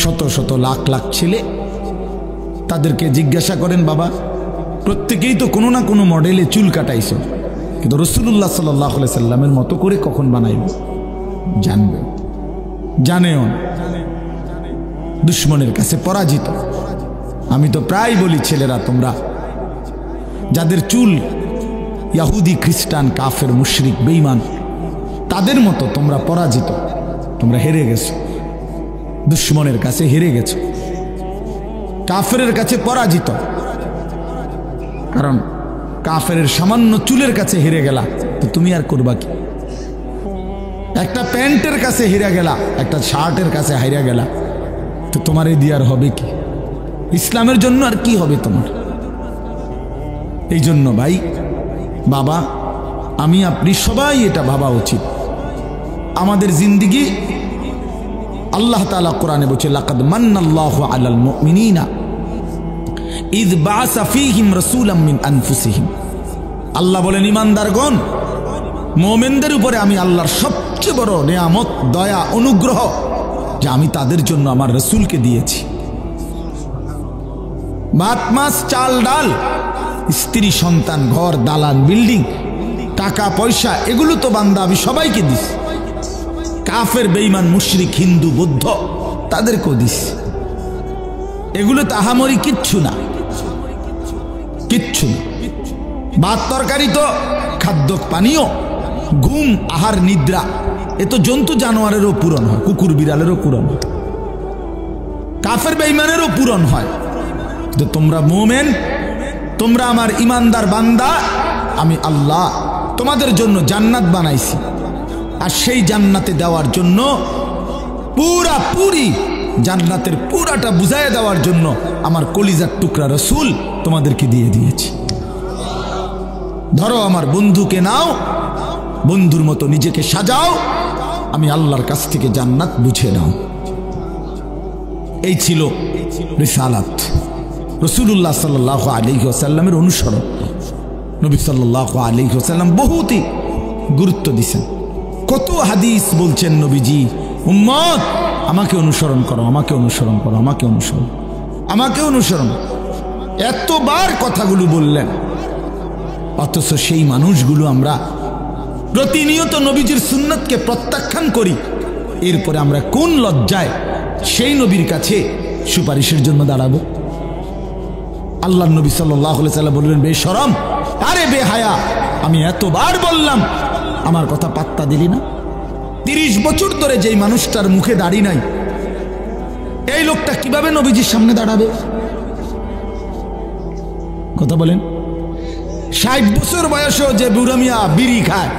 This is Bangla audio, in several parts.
শত শত লাখ লাখ ছেলে, তাদেরকে জিজ্ঞাসা করেন বাবা, প্রত্যেকেই তো কোনো না কোনো মডেলে চুল কাটাইছ, কিন্তু রাসূলুল্লাহ সাল্লাল্লাহু আলাইহি সাল্লামের মতো করে কখন বানাইব? জানবে, জানেও না, দুশ্মনের কাছে পরাজিত। আমি তো প্রায় বলি, ছেলেরা তোমরা যাদের চুল ইহুদি খ্রিস্টান কাফের মুশরিক বেঈমান, তাদের মতো তোমরা পরাজিত, তোমরা হেরে গেছো, দুশ্মনের কাছে হেরে গেছো, কাফেরের কাছে পরাজিত। কারণ কাফের সামান্য চুলের কাছে হেরে গেলা, তো তুমি আর করবা কি? একটা প্যান্টের কাছে হেরে গেলা, একটা শার্টের কাছে হেরে গেলা, তো তোমার এই দিয়ার হবে কি? ইসলামের জন্য আর কি হবে তোমার? এই জন্য ভাই, বাবা, আমি আপনি সবাই এটা ভাবা উচিত। আমাদের জিন্দেগি, আল্লাহ তাআলা কোরআনে বলছে, লাকাদ মান্নাল্লাহু আলাল মুমিনিনা ইয বাআসা ফীহিম রাসূলাম মিন আনফুসিহিম। আল্লাহ বলেন, ঈমানদারগণ, মুমিনদের উপরে আমি আল্লাহর সবচেয়ে বড় নিয়ামত, দয়া, অনুগ্রহ যে আমি তাদের জন্য আমার রাসূলকে দিয়েছি। ভাত মাছ চাল ডাল, স্ত্রী সন্তান, ঘর দালান বিল্ডিং, টাকা পয়সা, এগুলো তো বান্দা আমি সবাইকে দিস। কাফের বেঈমান মুশরিক হিন্দু বৌদ্ধ তাদেরকেও দিস। এগুলো তো আহামরি কিচ্ছু না, কিচ্ছু না। ভাত তরকারি তো খাদ্য পানীয়, ঘুম আহার নিদ্রা, এ তো জন্তু জানোয়ারেরও পূরণ হয়, কুকুর বিড়ালেরও পূরণ হয়, কাফের বেঈমানেরও পূরণ হয়। তো তোমরা মুমিন, তোমরা আমার ইমানদার বান্দা, আমি আল্লাহ তোমাদের জন্য জান্নাত বানাইছি, আর সেই জান্নাতে দেওয়ার জন্য পুরি জান্নাতের পুরাটা বুঝাইয়া দেওয়ার জন্য আমার কলিজার টুকরা রাসূল তোমাদেরকে দিয়ে দিয়েছি। ধরো আমার বন্ধুকে নাও, বন্ধুর মতো নিজেকে সাজাও, আমি আল্লাহর কাছ থেকে জান্নাত বুঝে নাও। এই ছিল রিসালাত, রাসূলুল্লাহ সাল্লাল্লাহু আলাইহি ওয়াসাল্লামের অনুসরণ। নবী সাল্লাল্লাহু আলাইহি ওয়াসাল্লাম বহুতই গুরুত্ব দিয়েছেন। কত হাদিস বলছেন নবীজি, উম্মত আমাকে অনুসরণ করো, আমাকে অনুসরণ করো, আমাকে অনুসরণ, আমাকে অনুসরণ, এতবার কথাগুলো বললেন। অথচ সেই মানুষগুলো আমরা প্রতিনিয়ত নবীজির সুন্নতকে প্রত্যাখ্যান করি। এরপরে আমরা কোন লজ্জায় সেই নবীর কাছে সুপারিশের জন্য দাঁড়াবো? আল্লাহর নবী সাল্লাল্লাহু আলাইহি ওয়াসাল্লাম বললেন, বেশরম, আরে বেহায়া, আমি এতবার বললাম, আমার কথা পাত্তা দিলি না? 30 বছর ধরে যেই মানুষটার মুখে দাড়ি নাই, এই লোকটা কিভাবে নবীজির সামনে দাঁড়াবে? কথা বলেন। 60 বছর বয়সেও যে বুড়া মিয়া বিড়ি খায়,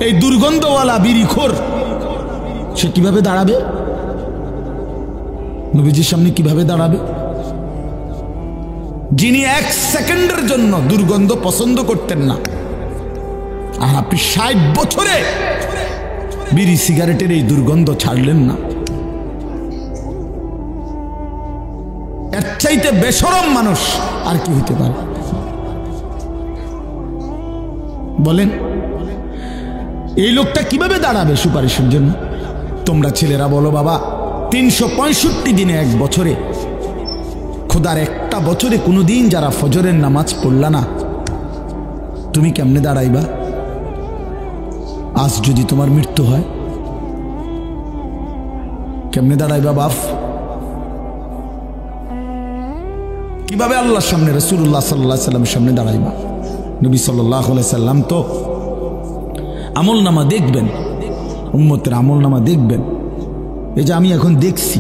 এই দুর্গন্ধওয়ালা বিড়িখোর, সে কিভাবে দাঁড়াবে নবীজির সামনে? কিভাবে দাঁড়াবে? যিনি 1 সেকেন্ডের জন্য দুর্গন্ধ পছন্দ করতেন না, আর আপনি 60 বছরে বিড়ি সিগারেটের এই দুর্গন্ধ ছাড়লেন না। এর চাইতে বেশরম মানুষ আর কি হইতে পারে বলেন? এই লোকটা কিভাবে দাঁড়াবে সুপারিশের জন্য? তোমরা ছেলেরা বলো, বাবা, 365 দিনে, 1 বছরে, খোদার একটা বছরে কোনোদিন যারা ফজরের নামাজ পড়লা না, তুমি কেমনে দাঁড়াইবা? আজ যদি তোমার মৃত্যু হয়, কেমনে দাঁড়াইবা বাপ? কিভাবে আল্লাহর সামনে, রাসূলুল্লাহ সাল্লাল্লাহু আলাইহি সাল্লামের সামনে দাঁড়াইবা? নবী সাল্লাল্লাহু আলাইহি সাল্লাম তো আমলনামা দেখবেন, উম্মতের আমলনামা দেখবেন। এই যে আমি এখন দেখছি,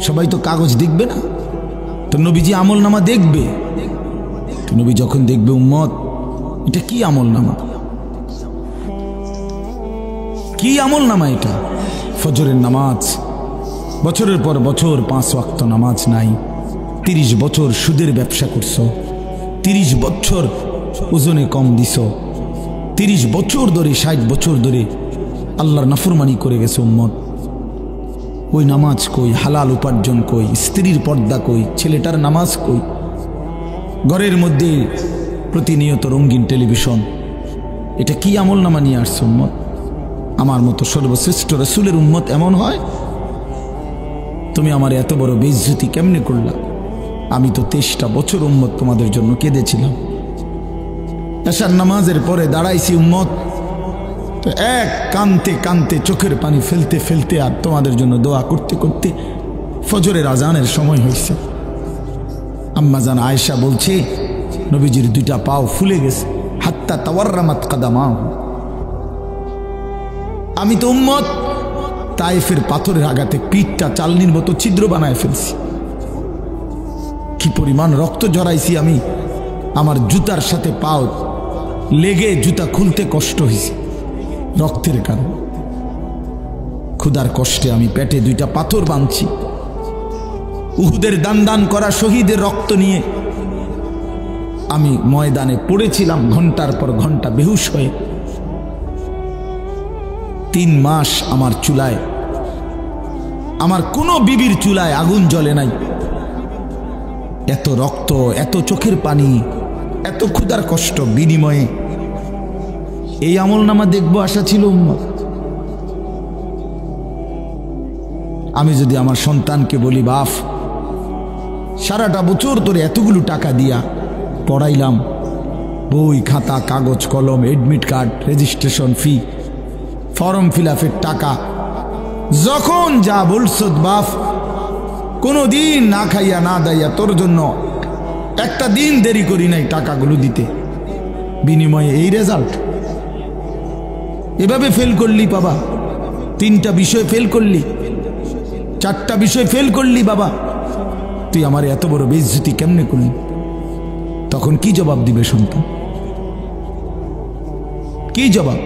সবাই তো কাগজ দেখবে না, তো নবীজি আমলনামা দেখবে। তো নবী যখন দেখবে, উম্মত এটা কি আমলনামা, কি আমলনামা এটা? ফজরের নামাজ, বছরের পর বছর 5 ওয়াক্ত নামাজ নাই, 30 বছর সুদের ব্যবসা করছো, 30 বছর ওজনে কম দিছো, 30 বছর ধরে, 60 বছর ধরে আল্লাহর নাফরমানি করে গেছে উম্মত। ওই নামাজ কই? হালাল উপার্জন কই? স্ত্রীর পর্দা কই? ছেলেটার নামাজ কই? ঘরের মধ্যে প্রতিনিয়ত রঙিন টেলিভিশন, এটা কি আমলনামা নিয়ে আসছে উম্মত? আমার মতো সর্বশ্রেষ্ঠ রাসূলের উম্মত এমন হয়? তুমি আমার এত বড় বেইজ্জতি কেমনে করলা? আমি তো 23টা বছর উম্মত তোমাদের জন্য কেঁদেছিলাম। এশার নামাজের পরে দাঁড়াইছি উম্মত, তো এক কানতে কানতে চোখের পানি ফেলতে ফেলতে আর তোমাদের জন্য দোয়া করতে করতে ফজরের আজানের সময় হয়েছে। আম্মাজান আয়েশা বলছে নবীজির 2টা পাও ফুলে গেছে, হাত্তা তাওয়াররামাত কাদামাহু। আমি তো উম্মত তায়েফের পাথরের আঘাতে পিঠটা চালনির মতো ছিদ্র বানায় ফেলছি। কি পরিমাণ রক্ত ঝরাইছি আমি, আমার জুতার সাথে পাও লেগে জুতা খুলতে কষ্ট হয়েছে রক্তের কারণে। ক্ষুধার কষ্টে আমি পেটে 2টা পাথর বাঁধছি। উহুদের দান দান করা শহীদের রক্ত নিয়ে আমি ময়দানে পড়েছিলাম ঘন্টার পর ঘন্টা বেহুশ হয়ে। 3 মাস আমার চুলায়, আমার কোনো বিবির চুলায় আগুন জ্বলে নাই। এত রক্ত, এত চোখের পানি, এত ক্ষুধার কষ্ট বিনিময়ে এই আমলনামা দেখবো আশা ছিল উম্মত। আমি যদি আমার সন্তানকে বলি, বাপ সারাটা বছর তোরে এতগুলো টাকা দিয়া পড়াইলাম, বই খাতা কাগজ কলম admit card registration fee form fill আপের টাকা, যখন যা বলছ বাপ কোনো দিন না খাইয়া না দাইয়া তোর জন্য একটা দিন দেরি করি নাই টাকাগুলো দিতে, বিনিময়ে এই রেজাল্ট। এভাবে ফেল করলি বাবা, 3টা বিষয় ফেল করলি, 4টা বিষয় ফেল করলি বাবা, তুই আমার এত বড় বেইজ্জতি কেমনে করলি? তখন কি জবাব দিবে সন্তান? কি জবাব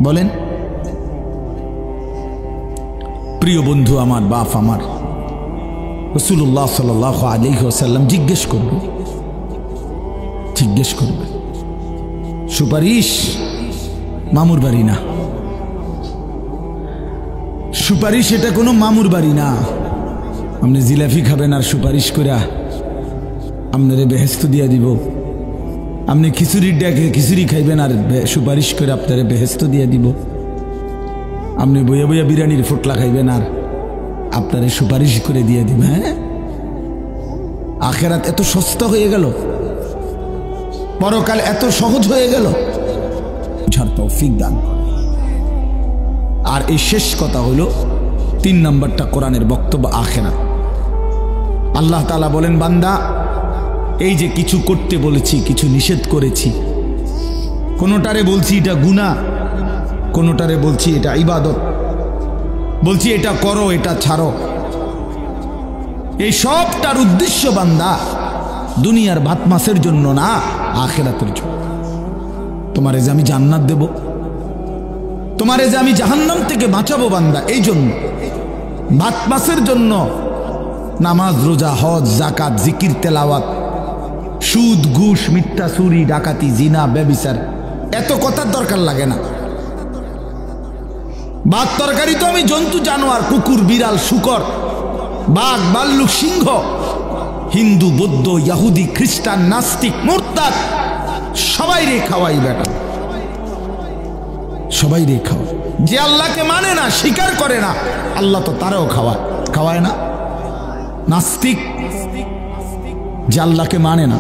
বলেন? প্রিয় বন্ধু আমার, বাপ আমার, রাসূলুল্লাহ সাল্লাল্লাহু আলাইহি ওয়াসাল্লাম জিজ্ঞেস করবে সুপারিশ মামুর বাড়ি না, সুপারিশ এটা কোনো মামুর বাড়ি না। আপনি জিলাপি খাবেন আর সুপারিশ করে আপনারে বেহেশত দিয়া দিব? আপনি খিচুড়ির ডাকে খিচুড়ি খাইবেন আর সুপারিশ করে আপনারে বেহেশত দিয়া দিব? আপনি বইয়া বইয়া বিরিয়ানির ফোটলা খাইবেন আর আপনারে সুপারিশ করে দিয়ে দিব? হ্যাঁ, আখেরাত এত সস্তা হয়ে গেল, পরকাল এত সহজ হয়ে গেল। বুঝার তৌফিক দান। আর এই শেষ কথা হলো 3 নম্বরটা কোরআনের বক্তব্য, আখেরাত। আল্লাহ তাআলা বলেন, বান্দা এই যে কিছু করতে বলেছি, কিছু নিষেধ করেছি, কোনোটারে বলছি এটা গুনাহ, কোনোটারে বলছি এটা ইবাদত, বলছি এটা করো এটা ছাড়ো, এই সবটার উদ্দেশ্য বান্দা দুনিয়ার ভাত মাছের জন্য না, আখিরাতের জন্য। তোমারে যে আমি জান্নাত দেব, তোমারে যে আমি জাহান্নাম থেকে বাঁচাবো বান্দা, এই জন্য। ভাত মাছের জন্য নামাজ রোজা হজ যাকাত জিকির তেলাওয়াত সুদ ঘুষ মিথ্যা চুরি ডাকাতি জিনা ব্যভিচার এত কথার দরকার লাগে না। ভাত তরকারি তো আমি জন্তু জানোয়ার, কুকুর বিড়াল শুকর বাঘ ভাল্লুক সিংহ, হিন্দু বৌদ্ধ ইহুদি খ্রিস্টান নাস্তিক মুরতাদ সবাই রে খাওয়াই বেটা, সবাই রে খাওয়া। যে আল্লাহকে মানে না, স্বীকার করে না, আল্লাহ তো তারাও খাওয়ায় না। নাস্তিক যে আল্লাহকে মানে না,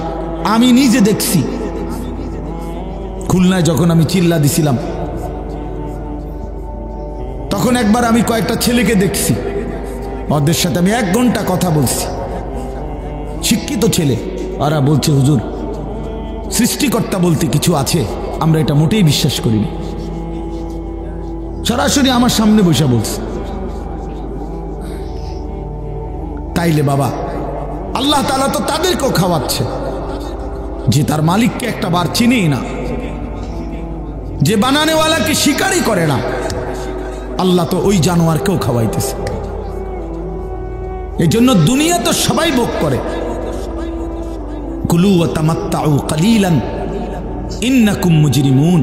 আমি নিজে দেখছি খুলনায় যখন আমি চিল্লা দিছিলাম, তখন একবার আমি কয়েকটা ছেলেকে দেখছি, ওদের সাথে আমি 1 ঘন্টা কথা বলছি, শিক্ষিত ছেলে। ওরা বলছে, হুজুর সৃষ্টিকর্তা বলতে কিছু আছে, আমরা এটা মোটেই বিশ্বাস করি না। সরাসরি আমার সামনে বসে বলছে। তাইলে বাবা আল্লাহ তাআলা তো তাদেরকেও খাওয়াচ্ছে যে তার মালিককে একটা বার চিনেই না, যে বানানেওয়ালাকে স্বীকারই করে না, আল্লাহ তো ওই জানোয়ারকেও খাওয়াইতেছে। এই জন্য দুনিয়া তো সবাই ভোগ করে। কুলু ওয়া তামাত্তাউ কালিলান ইন্নাকুম মুজরিমুন।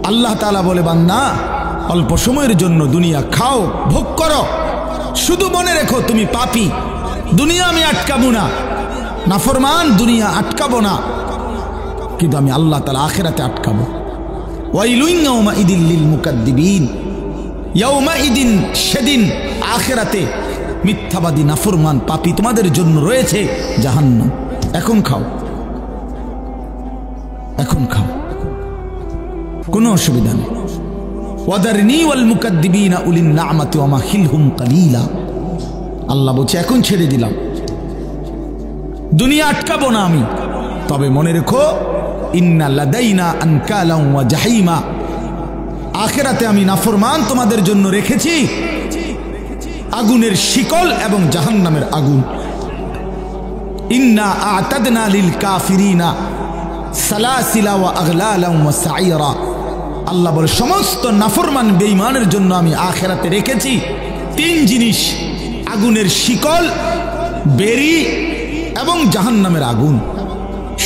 আল্লাহ তাআলা বলে, বান্দা অল্প সময়ের জন্য দুনিয়া খাও, ভোগ করো, শুধু মনে রেখো তুমি পাপী, দুনিয়া আমি আটকাবো না, নাফরমান দুনিয়া আটকাবো না, কিন্তু আমি আল্লাহ তাআলা আখিরাতে আটকাবো। ওয়াইলুন ইয়াউমাইদিন লিল মুকাদ্দিবিন। ইয়াউমাইদিন সেদিন আখিরাতে মিথ্যাবাদী নাফরমান পাপী তোমাদের জন্য রয়েছে জাহান্নাম। এখন খাও, এখন খাও, কোনো অসুবিধা নেই। ওয়াদারনি ওয়াল মুকাদ্দিবিনা উলিন না'মাতি ওয়া মাহিলহুম কালিলা। আল্লাহ বলছে এখন ছেড়ে দিলাম, দুনিয়া আটকাবো না আমি, তবে মনে রেখো ইন্না লাদাইনা আনকালাম ওয়া জাহিমা, আখিরাতে আমি নাফরমান তোমাদের জন্য রেখেছি আগুনের শিকল এবং জাহান্নামের আগুন। ইন্না আ'তাদনা লিল কাফিরিনা সালাসিলা ওয়া আগলালাম ওয়া সাইরা। আল্লাহ বলে সমস্ত নাফরমান বেঈমানের জন্য আমি আখিরাতে রেখেছি তিন জিনিস, আগুনের শিকল, বেড়ি এবং জাহান্নামের আগুন।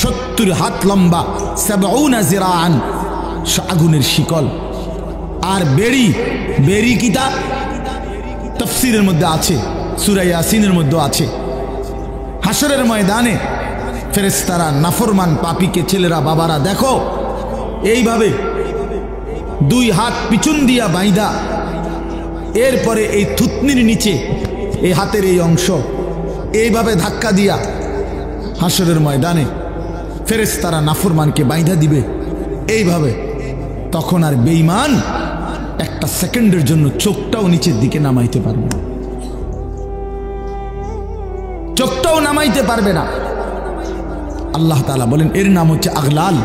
70 হাত লম্বা, 70 জিরাআন আগুনের শিকল। আর বেড়ি, বেড়ি কিতা তাফসীরের মধ্যে আছে, সূরা ইয়াসিনের মধ্যে আছে। হাসরের ময়দানে ফেরেশতারা নাফরমান পাপীকে, ছেলেরা বাবারা দেখো এইভাবে 2 হাত পিছন দিয়া বাইদা, এরপরে এই থুতনির নিচে এই হাতের এই অংশ এইভাবে ধাক্কা দিয়া হাসরের ময়দানে ফেরেশতারা নাফরমানকে বাইধা দিবে এইভাবে। তখন আর বেঈমান একটা সেকেন্ডের জন্য চোখটাও নিচের দিকে নামাইতে পারবে না, চোখটাও নামাইতে পারবে না। আল্লাহ তাআলা বলেন এর নাম হচ্ছে আগলাল,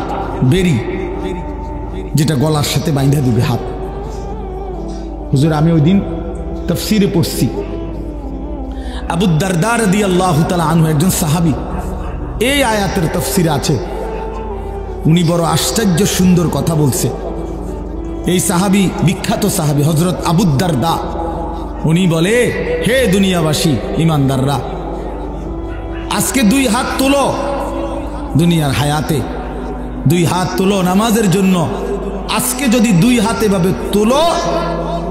বেরি, যেটা গলার সাথে বাইন্ধা দিবে হাত। হুজুর আমি ওই দিন তাফসীরে পড়ছি, আবু দারদা রাদিয়াল্লাহু তাআলা আনহু একজন সাহাবী, এই আয়াতের তাফসীরে আছে, উনি বড় আশ্চর্য সুন্দর কথা বলছে। এই সাহাবী বিখ্যাত সাহাবী হযরত আবু দারদা, উনি বলে হে দুনিয়াবাসী ঈমানদাররা, আজকে 2 হাত তোলো, দুনিয়ার হায়াতে 2 হাত তোলো নামাজের জন্য। আজকে যদি 2 হাত এভাবে তোলো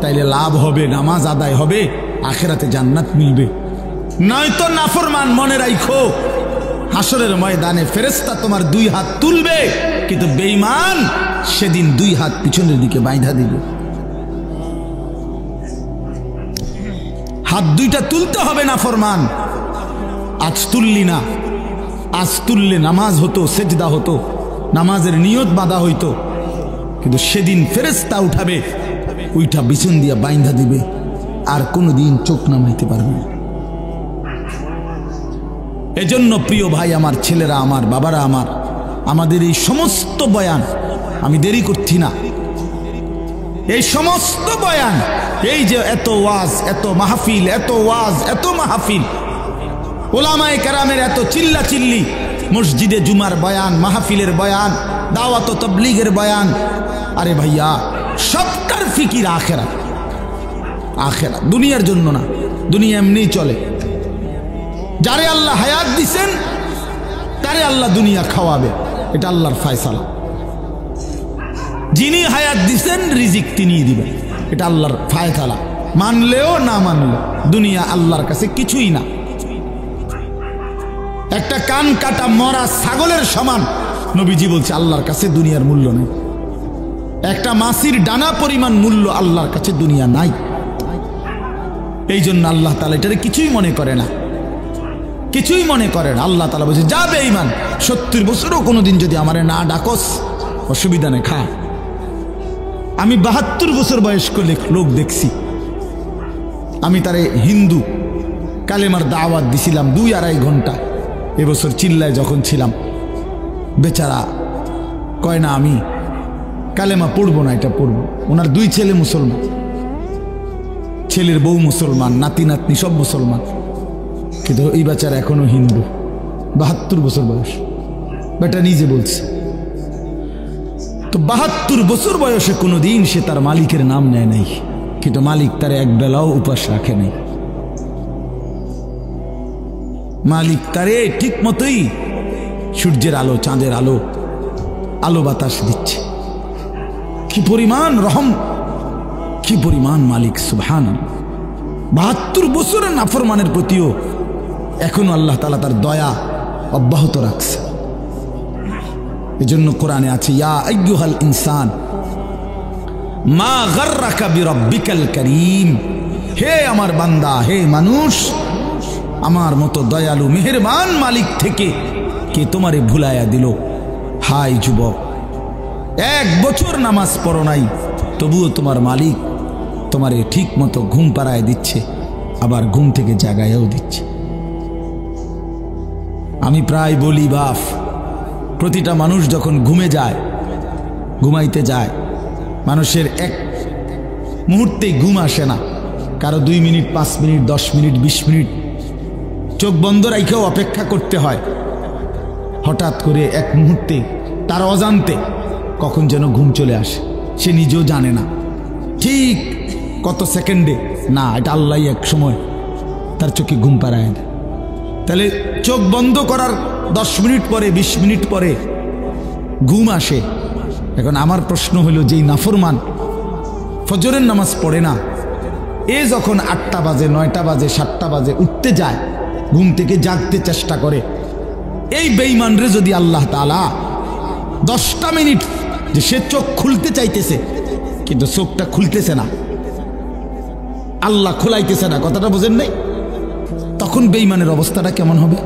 তাইলে লাভ হবে, নামাজ আদায় হবে, আখিরাতে জান্নাত মিলবে। নয়তো নাফরমান মনে রাখো হাসরের ময়দানে ফেরেশতা তোমার 2 হাত তুলবে, কিন্তু বেঈমান সেদিন 2 হাত পিছনের দিকে বাইন্ধা দিবে। হাত 2টা তুলতে হবে নাফরমান, আজ তুললি না, আজ তুললে নামাজ হতো, সেজদা হতো, নামাজের নিয়ত বাঁধা হইতো, কিন্তু সেদিন ফেরেশতা উঠাবে, ওইটা পিছন দিয়া বাইন্ধা দিবে, আর কোনোদিন চোখ নামাইতে পারবে না। এজন্য প্রিয় ভাই আমার, ছেলেরা আমার, বাবারা আমার, আমাদের এই সমস্ত বয়ান, আমি দেরি করছি না, এই সমস্ত বয়ান, এই যে এত ওয়াজ, এত মাহফিল, এত ওয়াজ, এত মাহফিল, ওলামায়ে কেরামের এত চিল্লা চিল্লি, মসজিদে জুমার বয়ান, মাহফিলের বয়ান, দাওয়াত ও তাবলীগের বয়ান, আরে ভাইয়া সবটার ফিকির আখিরাত। আখিরাত দুনিয়ার জন্য না, দুনিয়া এমনিই চলে। যারে আল্লাহ হায়াত দিছেন তারে আল্লাহ দুনিয়া খাওয়াবে, এটা আল্লাহর ফয়সালা। যিনি হায়াত দিছেন রিজিক তিনিই দিবেন, এটা আল্লাহর ফয়সালা। মানলেও না মানলেও দুনিয়া আল্লাহর কাছে কিছুই না। একটা কান কাটা মরা ছাগলের সমান নবীজি বলছে আল্লাহর কাছে দুনিয়ার মূল্য নেই। একটা মাছির ডানা পরিমাণ মূল্য আল্লাহর কাছে দুনিয়া নাই। এই জন্য আল্লাহ তাআলা এটারে কিছুই মনে করে না, কিছুই মনে করে না। আল্লাহ তাআলা বলছে যা বেঈমান, 70 বছরও কোনোদিন যদি আমারে না ডাকস অসুবিধা নেই, খা। আমি 72 বছর বয়স্ক লোক দেখছি, আমি তারে হিন্দু কালেমার দাওয়াত দিছিলাম 2-2.5 ঘন্টা। এবছর চিল্লায় যখন ছিলাম, বেচারা কয় না আমি কালেমা পড়বো না, এটা পড়বো। ওনার 2 ছেলে মুসলমান, ছেলের বউ মুসলমান, নাতি নাতনি সব মুসলমান, কিন্তু এই বেচারা এখনো হিন্দু, 72 বছর বয়স। বেটা নিজে বলছে। তো 72 বছর বয়সে কোনোদিন সে তার মালিকের নাম নেয় নাই, কিন্তু মালিক তার এক বেলাও উপাস রাখে নাই। মালিক তারে ঠিক মতোই সূর্যের আলো, চাঁদের আলো, আলো বাতাস দিচ্ছে। কি পরিমাণ রহম, কি পরিমাণ মালিক, সুবহানাল্লাহ। 72 বছরের নাফরমানের প্রতিও এখনো আল্লাহ তাআলা তার দয়া অব্যাহত রাখছে। এজন্য কোরআনে আছে ইয়া আইয়ুহাল ইনসান মা গাররাকা বিরাব্বিকাল কারীম, হে আমার বান্দা, হে মানুষ, আমার মতো দয়ালু মেহেরবান মালিক থেকে কে তোমারে ভুলাইয়া দিল? হাই যুবক, 1 বছর নামাজ পড়ো নাই, তবুও তোমার মালিক তোমারে ঠিক মতো ঘুম পাড়ায় দিচ্ছে, আবার ঘুম থেকে জাগাইয়াও দিচ্ছে। আমি প্রায় বলি বাপ, প্রতিটা মানুষ যখন ঘুমাইতে যায়, মানুষের এক মুহূর্তেই ঘুম আসে না। কারো 2 মিনিট, 5 মিনিট, 10 মিনিট, 20 মিনিট চোখ বন্ধ রাইখেও অপেক্ষা করতে হয়। হঠাৎ করে এক মুহূর্তে তার অজান্তে কখন যেন ঘুম চলে আসে, সে নিজেও জানে না ঠিক কত সেকেন্ডে। না, এটা আল্লাহ এক সময় তার চোখে ঘুম পাড়ায় দেয়। তাহলে চোখ বন্ধ করার 10 মিনিট পরে, 20 মিনিট পরে ঘুম আসে। এখন আমার প্রশ্ন হলো, যেই নাফরমান ফজরের নামাজ পড়ে না, এ যখন 8টা বাজে, 9টা বাজে, 7টা বাজে উঠতে যায়, ঘুম থেকে জাগতে চেষ্টা করে, এই বেঈমানরে যদি আল্লাহ তাআলা 10টা মিনিট, যে সে চোখ খুলতে চাইতেছে কিন্তু চোখটা খুলতেছে না, আল্লাহ খোলাইতেছে না, কথাটা বোঝেন নাই? তখন বেঈমানের অবস্থাটা কেমন হবে?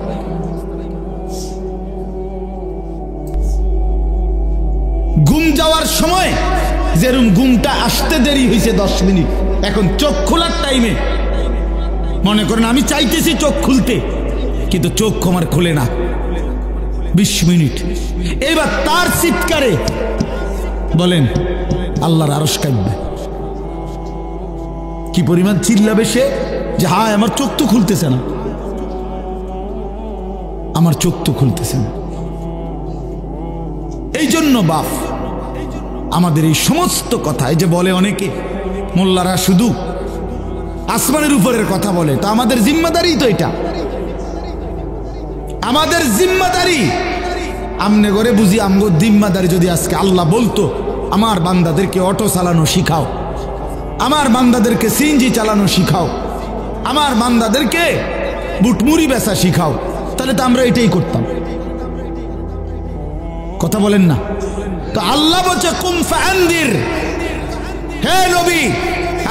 ঘুম যাওয়ার সময় যেরকম ঘুমটা আসতে দেরি হয়েছে 10 মিনিট, এখন চোখ খোলার টাইমে মনে করেন আমি চাইতেছি চোখ খুলতে, কিন্তু চোখ আমার খোলে না 20 মিনিট। এবার তার চিৎকারে বলেন আল্লাহর আরশ কাঁপবে। কি পরিমাণ চিল্লাবে সে, যে হায় আমার চোখ তো খুলতেছে না, আমার চোখ তো খুলতেছে না। এই জন্য বাপ, আমাদের এই সমস্ত কথা, এই যে বলে অনেকে মোল্লারা শুধু আসমানের উপরের কথা বলে, তো আমাদের জিম্মাদারি তো এটা, আমাদের জিম্মাদারি। আমনে করে বুঝি আমগো জিম্মাদারি যদি আজকে আল্লাহ বলতো আমার বান্দাদেরকে অটো চালানো শিখাও, আমার বান্দাদেরকে সিএনজি চালানো শিখাও, আমার বান্দাদেরকে বুটমুড়ি বেচা শিখাও, তাহলে তো আমরা এটাই করতাম। কথা বলেন না? তো আল্লাহ বলছে কুম ফাআনদির, হে নবী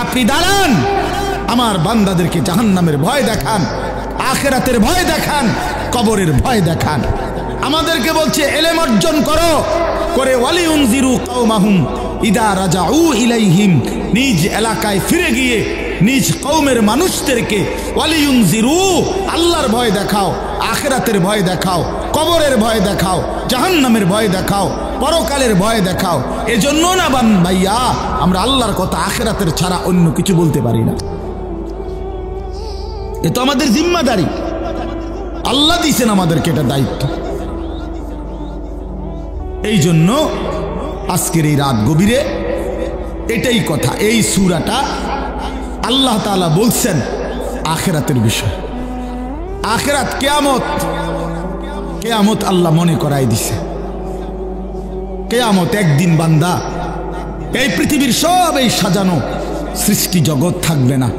আপনি দাঁড়ান, আমার বান্দাদেরকে জাহান্নামের ভয় দেখান, আখিরাতের ভয় দেখান, কবরের ভয় দেখান। আমাদেরকে বলছে ইলম অর্জন করো, করে ওয়ালিউনজিরু কওমাহুম ইদা রাজাউ ইলাইহিম, নিজ এলাকায় ফিরে গিয়ে নিজ কওমের মানুষদেরকে ওয়ালিউনজিরু, আল্লাহর ভয় দেখাও, আখিরাতের ভয় দেখাও, কবরের ভয় দেখাও, জাহান্নামের ভয় দেখাও, পরকালের ভয় দেখাও। এজন্য না ভাইয়া আমরা আল্লাহর কথা আখিরাতের ছাড়া অন্য কিছু বলতে পারি না। এ তো আমাদের জিম্মাদারি, আল্লাহ দিয়েছেন আমাদেরকে এটা দায়িত্ব। এই জন্য আজকের এই রাত গভীরে এটাই কথা, এই সূরাটা আল্লাহ তাআলা বলছেন আখিরাতের বিষয়। আখিরাত কিয়ামত, কিয়ামত আল্লাহ মনে করাই দিছে। কিয়ামত একদিন বান্দা, এই পৃথিবীর সব এই সাজানো সৃষ্টি জগৎ থাকবে না,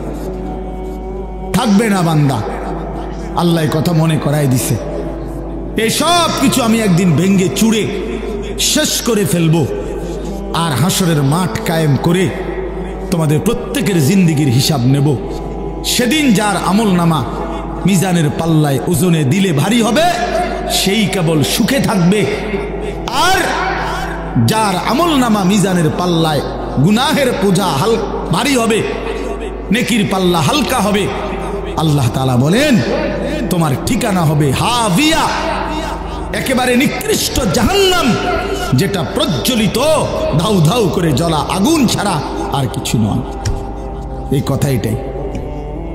থাকবে না বান্দা, আল্লাহ কথা মনে করাই দিছে। এই সব কিছু আমি একদিন ভেঙ্গে চুড়ে শেষ করে ফেলবো, আর হাসরের মাঠ কায়েম করে তোমাদের প্রত্যেকের জিন্দেগির হিসাব নেব। সেদিন যার আমল নামা মিজানের পাল্লায় ওজনে দিলে ভারী হবে, সেই কেবল সুখে থাকবে, আর যার আমল নামা মিজানের পাল্লায় গুনাহের বোঝা ভারী হবে, নেকির পাল্লা হালকা হবে, আল্লাহ তাআলা বলেন তোমার ঠিকানা হবে হাবিয়া, একেবারে নিকৃষ্ট জাহান্নাম, যেটা প্রজ্বলিত ধাউ ধাউ করে জ্বলা আগুন ছাড়া আর কিছু নয়। এই কথা এটাই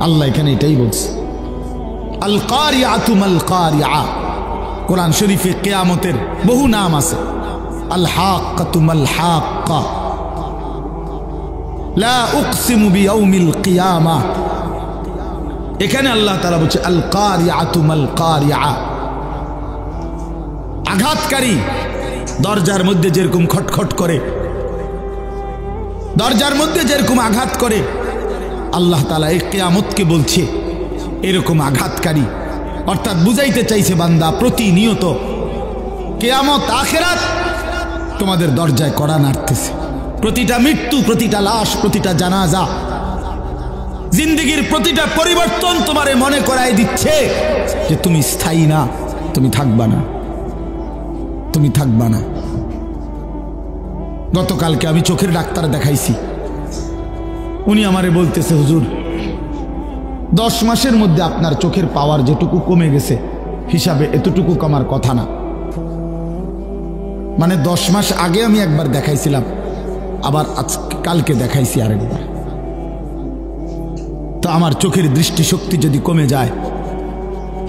আল্লাহ এখানে এটাই বলছে। আল কারিয়াতু মাল কারিয়া, কোরআন শরীফে কিয়ামতের বহু নাম আছে। আল হাক্কাতু মাল হাক্কা, লা উকসিমু বিয়াউমিল কিয়ামা, এখানে আল্লাহ তাআলা বলছে আল কারিয়াতু মাল কারিয়া, আঘাতকারী, দরজার মধ্যে যেরকম খটখট করে, দরজার মধ্যে যেরকম আঘাত করে, আল্লাহ তাআলা এই কিয়ামতকে বলছে এরকম আঘাতকারী। অর্থাৎ বুঝাইতে চাইছে বান্দা প্রতিনিয়ত কিয়ামত আখিরাত তোমাদের দরজায় কড়া নাড়তেছে। প্রতিটা মৃত্যু, প্রতিটা লাশ, প্রতিটা জানাজা জিন্দেগির প্রতিটা পরিবর্তন তোমারে মনে করায় দিচ্ছে যে তুমি স্থায়ী না, তুমি থাকবা না, তুমি থাকবা না। গতকালকে আমি চোখের ডাক্তার দেখাইছি, উনি আমারে বলতেছে, হুজুর 10 মাসের মধ্যে আপনার চোখের পাওয়ার যেটুকু কমে গেছে হিসাবে এতটুকু কমার কথা না। মানে 10 মাস আগে আমি একবার দেখাইছিলাম, আবার কালকে দেখাইছি আরেকবার। তো আমার চোখের দৃষ্টিশক্তি যদি কমে যায়,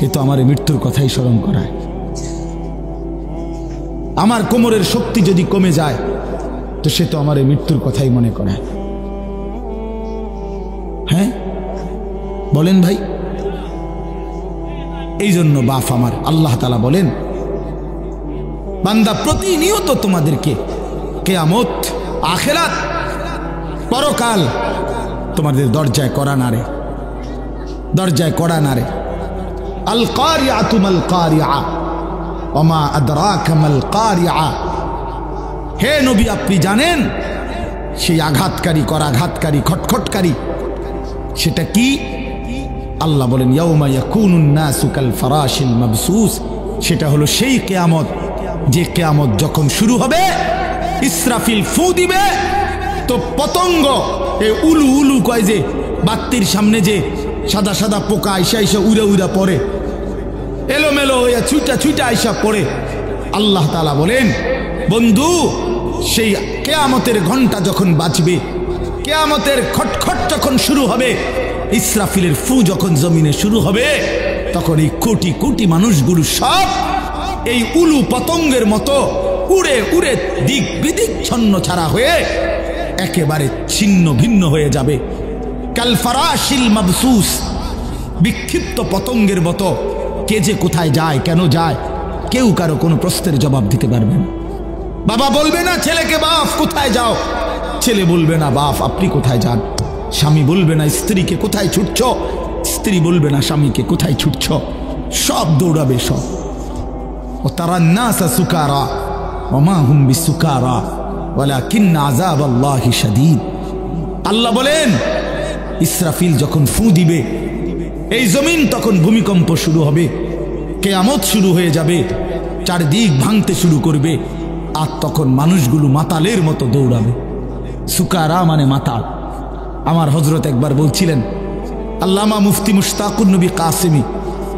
এ তো আমার মৃত্যুর কথাই স্মরণ করায়। আমার কোমরের শক্তি যদি কমে যায়, তো সে তো আমার মৃত্যুর কথাই মনে করায়। হ্যাঁ বলেন ভাই। এই জন্য বাপ আমার আল্লাহ তাআলা বলেন, বান্দা প্রতিনিয়ত তোমাদেরকে কিয়ামত, আখিরাত, পরকাল তোমাদের দরজায় কড়া নাড়ে, দরজায় কড়া নাড়ে। আল কারিআতু মাল কারিআ ওয়া মা আদরাকা মাল কারিআ। হে নবী, আপনি জানেন সেই আঘাতকারী, করাঘাতকারী, খটখটকারী সেটা কি? আল্লাহ বলেন, ইয়াউমা ইয়াকুনুন নাসু কাল ফারাশিল মাবসুস। সেটা হলো সেই কিয়ামত, যে কিয়ামত যখন শুরু হবে, ইসরাফিল ফু দিবে, তো পতঙ্গ এই উলু উলু কয় যে বাত্তির সামনে যে সাদা সাদা পোকা আইসা আইসা উড়া উড়া পড়ে, এলোমেলো হইয়া ছুটা ছুটা আইসা পড়ে। আল্লাহ তাআলা বলেন, বন্ধু সেই কিয়ামতের ঘন্টা যখন বাজবে, কিয়ামতের খটখট যখন শুরু হবে, ইসরাফিলের ফু যখন জমিনে শুরু হবে, তখন এই কোটি কোটি মানুষগুলো সব এই উলু পতঙ্গের মতো উড়ে উড়ে দিক বিদিক ছন্ন ছাড়া হয়ে একেবারে ছিন্ন ভিন্ন হয়ে যাবে। কাল ফারাশিল মাবসুস, বিক্ষিপ্ত পতঙ্গের মতো। কে যে কোথায় যায়, কেন যায়, কেউ কারো কোনো প্রশ্নের জবাব দিতে পারবে না। বাবা বলবে না ছেলেকে, বাপ কোথায় যাও? ছেলে বলবে না, বাপ আপনি কোথায় যান? স্বামী বলবে না স্ত্রীকে, কোথায় ছুটছ? স্ত্রী বলবে না স্বামীকে, কোথায় ছুটছ? সব দৌড়াবে সব। ও তারান নাসা সুকারা ওয়া মা হুম বিসুকারা ওয়ালাকিন্না আযাবাল্লাহি শাদীদ। আল্লাহ বলেন, ইসরাফিল যখন ফু দিবে, এই জমিন তখন ভূমিকম্প শুরু হবে, কিয়ামত শুরু হয়ে যাবে, চারদিক ভাঙতে শুরু করবে, আর তখন মানুষগুলো মাতালের মতো দৌড়াবে। সুকারা মানে মাতাল। আমার হযরত একবার বলছিলেন, আল্লামা মুফতি মুশতাকুন নবী কাসেমি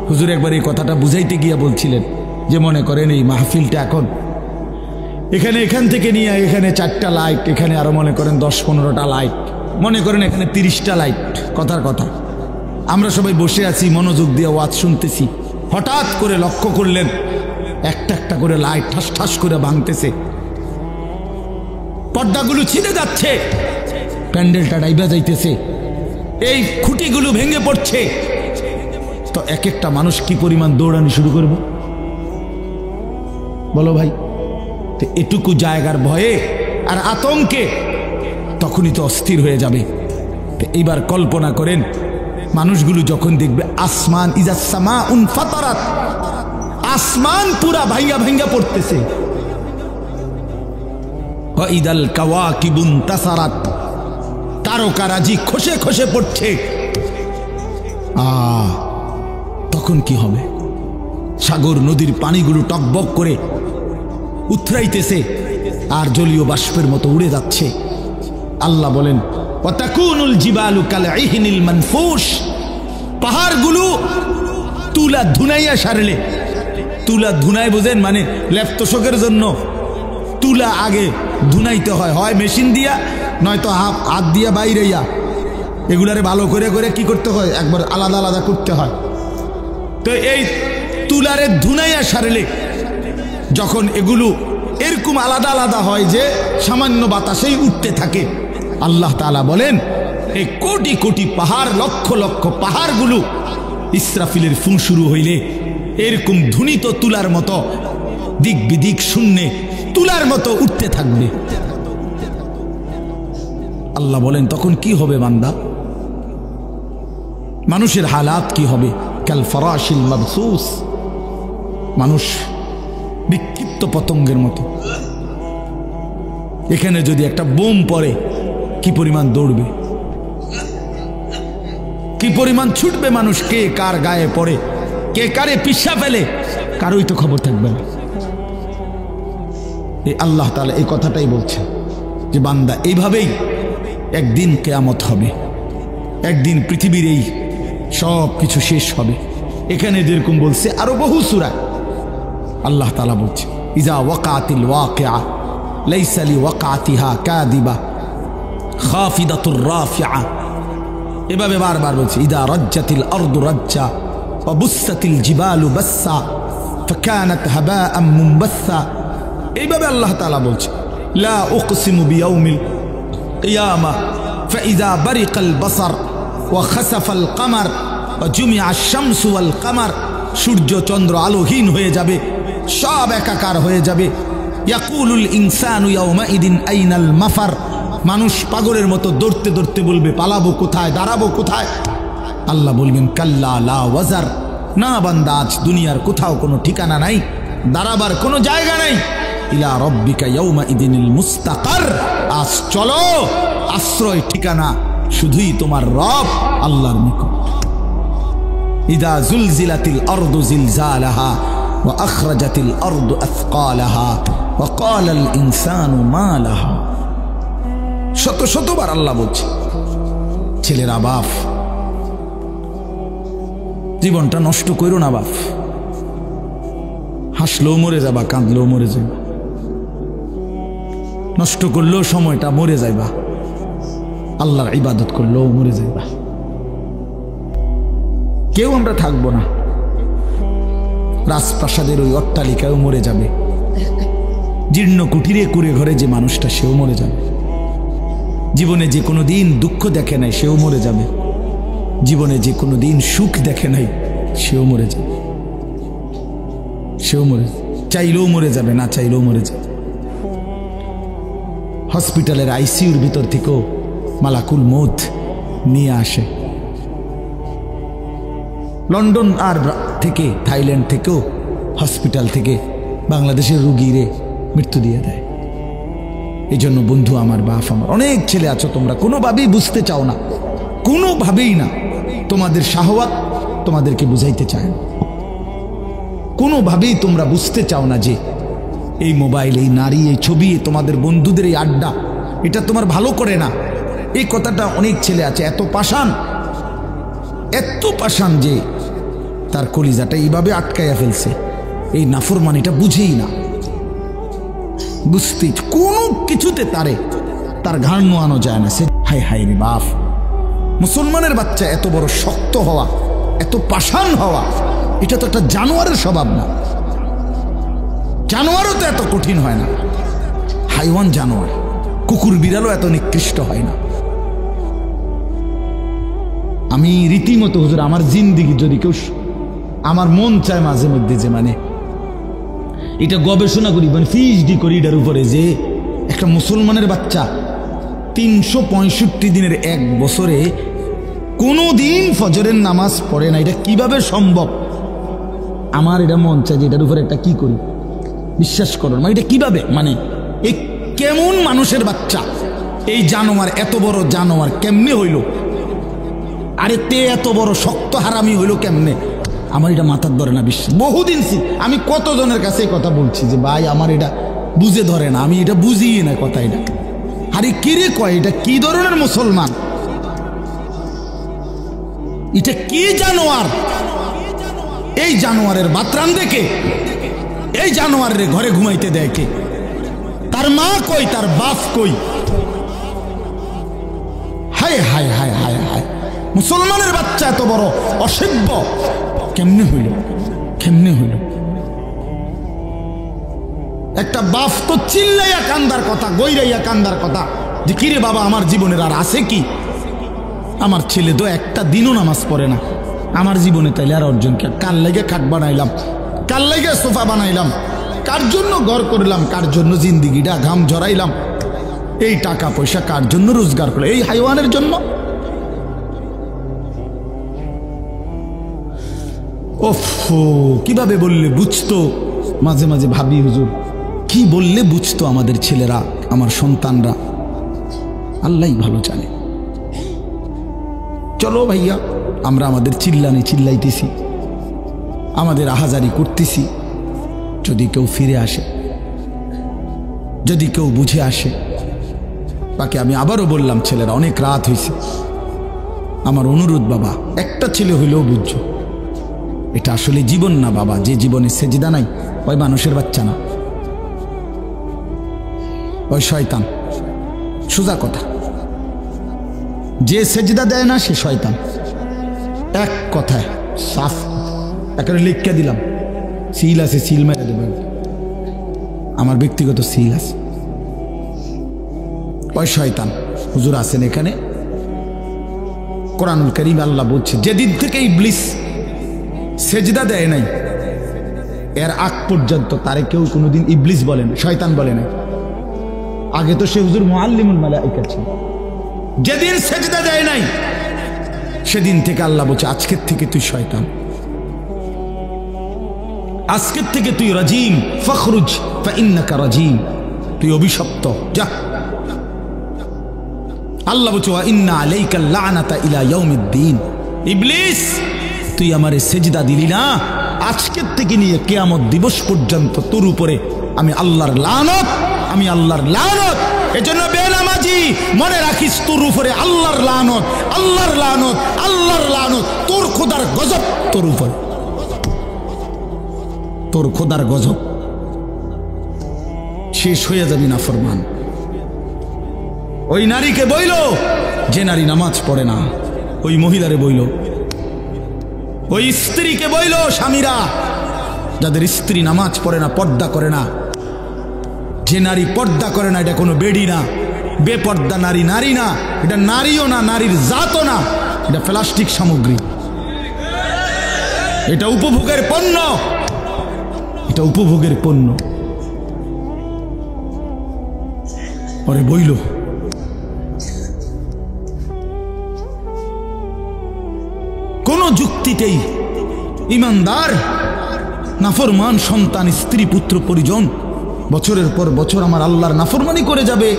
হুজুর একবার এই কথাটা বুঝাইতে গিয়া বলছিলেন যে, মনে করেন এই মাহফিলটা এখন এখান থেকে নিয়ে এখানে 4টা লাইট, এখানে আরো মনে করেন 10-15টা লাইট, মনে করেন এখানে 30টা লাইট, কথার কথা। আমরা সবাই বসে আছি, মনোযোগ দিয়ে ওয়াজ শুনতেছি, হঠাৎ করে লক্ষ্য করলেন একটা একটা করে লাইট ঠাস ঠাস করে ভাঙতেছে, পর্দাগুলো ছিঁড়ে যাচ্ছে, প্যান্ডেলটা ডাইবা যাইতেছে, এই খুঁটিগুলো ভেঙে পড়ছে। তো এক একটা মানুষ কি পরিমাণ দৌড়ানি শুরু করবে বলো ভাই? তো এটুকু জায়গার ভয়ে আর আতঙ্কে তখনই তো অস্থির হয়ে যাবে। তো এইবার কল্পনা করেন, মানুষগুলো যখন দেখবে আসমান, ইজাস সামাউন ফাতারাত, আসমান পুরা ভাঙ্গা ভাঙ্গা পড়তেছে, ওয়া ইদাল কাওয়াকিবুন তাসারাত, তারকারাজি খসে খসে পড়ছে। তখন কি হবে? সাগর নদীর পানিগুলো টকবক করে উথরাইতেছে আর জলীয় বাষ্পের মতো উড়ে যাচ্ছে। আল্লাহ বলেন, ওয়াতাকুনুল জিবালু কালঈহনিল মানফুশ, পাহাড়গুলো তুলা ধুনাইয়া সারলে, তুলা ধুনাই বোঝেন মানে লেপ্তশোকের জন্য তুলা আগে ধুনাইতে হয়, হয় মেশিন দিয়া নয়তো হাত দিয়া বাইরেইয়া, এগুলারে ভালো করে করে কি করতে হয়, একবার আলাদা আলাদা করতে হয়। তো এই তুলারে ধুনাইয়া সারলে যখন এগুলো এরকম আলাদা আলাদা হয় যে সামান্য বাতাসেই উঠতে থাকে, আল্লাহ তাআলা বলেন এই কোটি কোটি পাহাড়, লক্ষ লক্ষ পাহাড়গুলো ইসরাফিলের ফু শুরু হইলে এরকম ধুনিত তুলার মতো দিক বিদিক শূন্যে তুলার মতো উঠতে থাকবে। আল্লাহ বলেন তখন কি হবে বান্দা? মানুষের হালাত কি হবে? কাল ফারাশিল মাবসুস, মানুষ বিক্ষিপ্ত পতঙ্গের মতো। এখানে যদি একটা বোম পড়ে কি পরিমাণ দৌড়বে? কি পরিমাণ ছুটবে মানুষ, কে কার গায়ে পড়ে, কে কারে পিষা ফেলে, কারোই তো খবর থাকবে না। এই আল্লাহ তাআলা এই কথাটাই বলছে যে বান্দা এইভাবেই একদিন কিয়ামত হবে, একদিন পৃথিবীর এই সব কিছু শেষ হবে। এখানে যেরকম বলছে আরো বহু সূরা আল্লাহ তাআলা বলছে ইজা ওয়াকাতিল ওয়াকিআ লাইসা লিওয়াকাতিহা কাযিবা খাফিদাতুর রাফিআ, এভাবে বারবার বলছে ইদা রাজ্জাতিল আরদু রাজ্জা ওয়া বুসসাতিল জিবালু বাসসা ফাকানাত হাবাআম মুনবাসসা। এইভাবে আল্লাহ তাআলা বলছে লা উকসিমু বিয়াউমিল কিয়ামা ফাইযা বারিকাল বাসার ওয়া খাসাফাল কামার ওয়া জুমিআশ শামসু ওয়াল কামার, সূর্য চন্দ্র আলোহীন হয়ে যাবে, সব একাকার হয়ে যাবে। ইয়াকুলুল ইনসানু ইয়াউমাইদিন আইনাল মাফার, মানুষ পাগলের মতো দৌড়তে দৌড়তে বলবে পালাবো কোথায়, দাঁড়াবো কোথায়। আল্লাহ বলবেন কাল্লা লা ওয়াজার, না বান্দা আজ দুনিয়ার কোথাও কোনো ঠিকানা নাই, দাঁড়াবার কোনো জায়গা নাই। ইলা রব্বিকা ইয়াউমাইদিনিল মুস্তাকার, আজ চলো আশ্রয় ঠিকানা শুধুই তোমার রব আল্লাহর নিকট। ইদা জুলজিলাতিল আরদু জিলজালাহা ওয়া আখরাজাতিল আরদু আথকালাহা ওয়া ক্বালাল ইনসানু মা লাহা। শত শতবার আল্লাহ বলছে ছেলেরা বাপ, জীবনটা নষ্ট করো না বাপ, হাসলেও মরে যাবা, কাঁদলেও মরে যাবা, নষ্ট করলেও সময়টা মরে যাইবা, আল্লাহর ইবাদত করলেও মরে যাইবা। কেউ আমরা থাকবো না, রাজপ্রাসাদের ওই অট্টালিকায়ও মরে যাবে, জীর্ণ কুটিরে কুড়ে ঘরে যে মানুষটা সেও মরে যাবে, জীবনে যে কোনো দিন দুঃখ দেখে নাই সেও মরে যাবে, জীবনে যে কোনো দিন সুখ দেখে নাই সেও মরে যাবে, সেও মরে, চাইলেও মরে যাবে, না চাইলেও মরে যাবে। হসপিটালের আইসিইউর ভিতর থেকেও মালাকুল মউত নিয়ে আসে, লন্ডন আর থেকে থাইল্যান্ড থেকেও হসপিটাল থেকে বাংলাদেশের রুগীরে মৃত্যু দিয়ে দেয়। এই জন্য বন্ধু আমার, বাপ আমার, অনেক ছেলে আছো তোমরা কোনোভাবেই বুঝতে চাও না, কোনোভাবেই না, তোমাদের শাহওয়াত তোমাদেরকে বুঝাইতে চায় না, কোনোভাবেই তোমরা বুঝতে চাও না যে এই মোবাইল, এই নারী, এই ছবি, তোমাদের বন্ধুদের এই আড্ডা, এটা তোমার ভালো করে না। এই কথাটা অনেক ছেলে আছে এত পাষাণ, এত পাষাণ যে তার কলিজাটা এইভাবে আটকাইয়া ফেলছে, এই নাফরমানিটা বুঝেই না, বুঝতে কোনো কিছুতে তার ঘাড় নোয়ানো যায় না। সে হায় হায় রে বাপ, মুসলমানের বাচ্চা এত বড় শক্ত হওয়া, এত পাষাণ হওয়া, এটা তো একটা জানোয়ারের স্বভাব না। জানোয়ারও তো এত কঠিন হয় না, হাইওয়ান জানোয়ার, কুকুর বিড়ালও এত নিকৃষ্ট হয় না। আমি রীতিমতো হুজুর আমার জিন্দিগি যদি কেউ, আমার মন চায় মাঝে মধ্যে যে মানে এটা গবেষণা করি, মানে পিএইচডি করি এটার উপরে, যে একটা মুসলমানের বাচ্চা 365 দিনের এক বছরে কোনো দিন ফজরের নামাজ পড়ে না, এটা কিভাবে সম্ভব? আমার এটা মন চায় যে এটার উপরে একটা কি করি, বিশ্বাস করুন, মানে এটা কিভাবে, মানে এই কেমন মানুষের বাচ্চা, এই জানোয়ার, এত বড় জানোয়ার কেমনে হইল, আরে তে এত বড় শক্ত হারামি হইল কেমনে? আমার এটা মাথার ধরে না বিশ্বাস। বহুদিন আমি কতজনের কাছে কথা বলছি যে ভাই আমার এটা বুঝে ধরে না, আমি এটা বুঝিয়ে না কথা, এটা আরে কিরে কয়, এটা কি ধরনের মুসলমান, এটা কি জানোয়ার? এই জানোয়ারের বাতরান দেখে এই জানোয়ারের ঘরে ঘুমাইতে দেয় কে? তার মা কই, তার বাপ কই? হায় হায় হায় হায় হায়, মুসলমানের বাচ্চা এত বড় অসভ্য কেমনে হইল, কেমনে হইল? একটা বাপ তো চিল্লাইয়া কান্দার কথা, গৈরাইয়া কান্দার কথা যে কিরে বাবা আমার জীবনের আর আছে কি? আমার ছেলে তো একটা দিনও নামাজ পড়ে না, আমার জীবনে তাইলে আর অর্জন কি? কার লাগে খাট বানাইলাম, কার লাগে সোফা বানাইলাম, কার জন্য ঘর করলাম, কার জন্য জিন্দিগিটা ঘাম ঝরাইলাম, এই টাকা পয়সা কার জন্য রোজগার করলাম? এই হাইওয়ানের জন্য? ওফ, কিভাবে বললে বুঝতো? মাঝে মাঝে ভাবি হুজুর কি বললে বুঝতো আমাদের ছেলেরা, আমার সন্তানরা? আল্লাহই ভালো জানে। চলো ভাইয়া আমরা আমাদের চিল্লানি চিল্লাইতেছি, আমাদের আহাজারি করতেছি। যদি কেউ ফিরে আসে, যদি কেউ বুঝে আসে, তাকে আমি আবারও বললাম, ছেলেরা অনেক রাত হয়েছে, আমার অনুরোধ বাবা, একটা ছেলে হইলেও বুঝছো এটা আসলে জীবন না বাবা। যে জীবনে সেজদা নাই ওই মানুষের বাচ্চা না, ওই শয়তান। সোজা কথা, যে সেজদা দেয় না সে শয়তান। এক কথায় সাফ একেবারে লিখকে দিলাম, সিল আছে, সিল মেরে দেবেন, আমার ব্যক্তিগত সিল আছে। ওই শয়তান হুজুর আছেন এখানে। কোরআনুল কারীম আল্লাহ বলছে, যেদিন থেকে ইবলিস সেজদা দেয় নাই এর আগ পর্যন্ত তারে কেউ কোনোদিন ইবলিস বলে না, শয়তান বলে না। আগে তো সে হুজুর মুআল্লিমুল মালায়েকা ছিল। যেদিন সেজদা দেয় নাই সেদিন থেকে আল্লাহ বলছে, আজকের থেকে তুই শয়তান, আজকের থেকে তুই রাজিম, ফখরুজ ফাইন্নাকা রাজিম, তুই অভিশপ্ত, যা। আল্লাহ বলছে, ওয়া ইন্না আলাইকাল লানাতা ইলা ইয়াউমিদ্দিন, ইবলিস তুই আমারে সেজদা দিলি না, আজকের থেকে নিয়ে কিয়ামত দিবস পর্যন্ত তোর উপরে আমি আল্লাহর লানত, আমি আল্লাহর লানত। এজন্য বেনামাজি মনে রাখিস, তোর উপরে আল্লাহর লানত, আল্লাহর লানত, আল্লাহর লানত, তোর খোদার গজব তোর উপরে, তোর খোদার গজব। শেষ হয়ে যাবি না ফরমান। ওই নারীকে বইল যে নারী নামাজ পড়ে না, ওই মহিলারে বইল, ওই স্ত্রীকে বইল, স্বামীরা যাদের স্ত্রী নামাজ পড়ে না, পর্দা করে না। যে নারী পর্দা করে না এটা কোনো বেডি না, বেপর্দা নারী নারী না, এটা নারীও না, নারীর জাতও না, এটা প্লাস্টিক সামগ্রী, এটা উপভোগের পণ্য, এটা উপভোগের পণ্য। পরে বইল, কোন যুক্তিতেই ইমানদার নাফরমান সন্তান, স্ত্রী, পুত্র, পরিজন বছরের পর বছর আমার আল্লাহর নাফরমানি করে যাবে,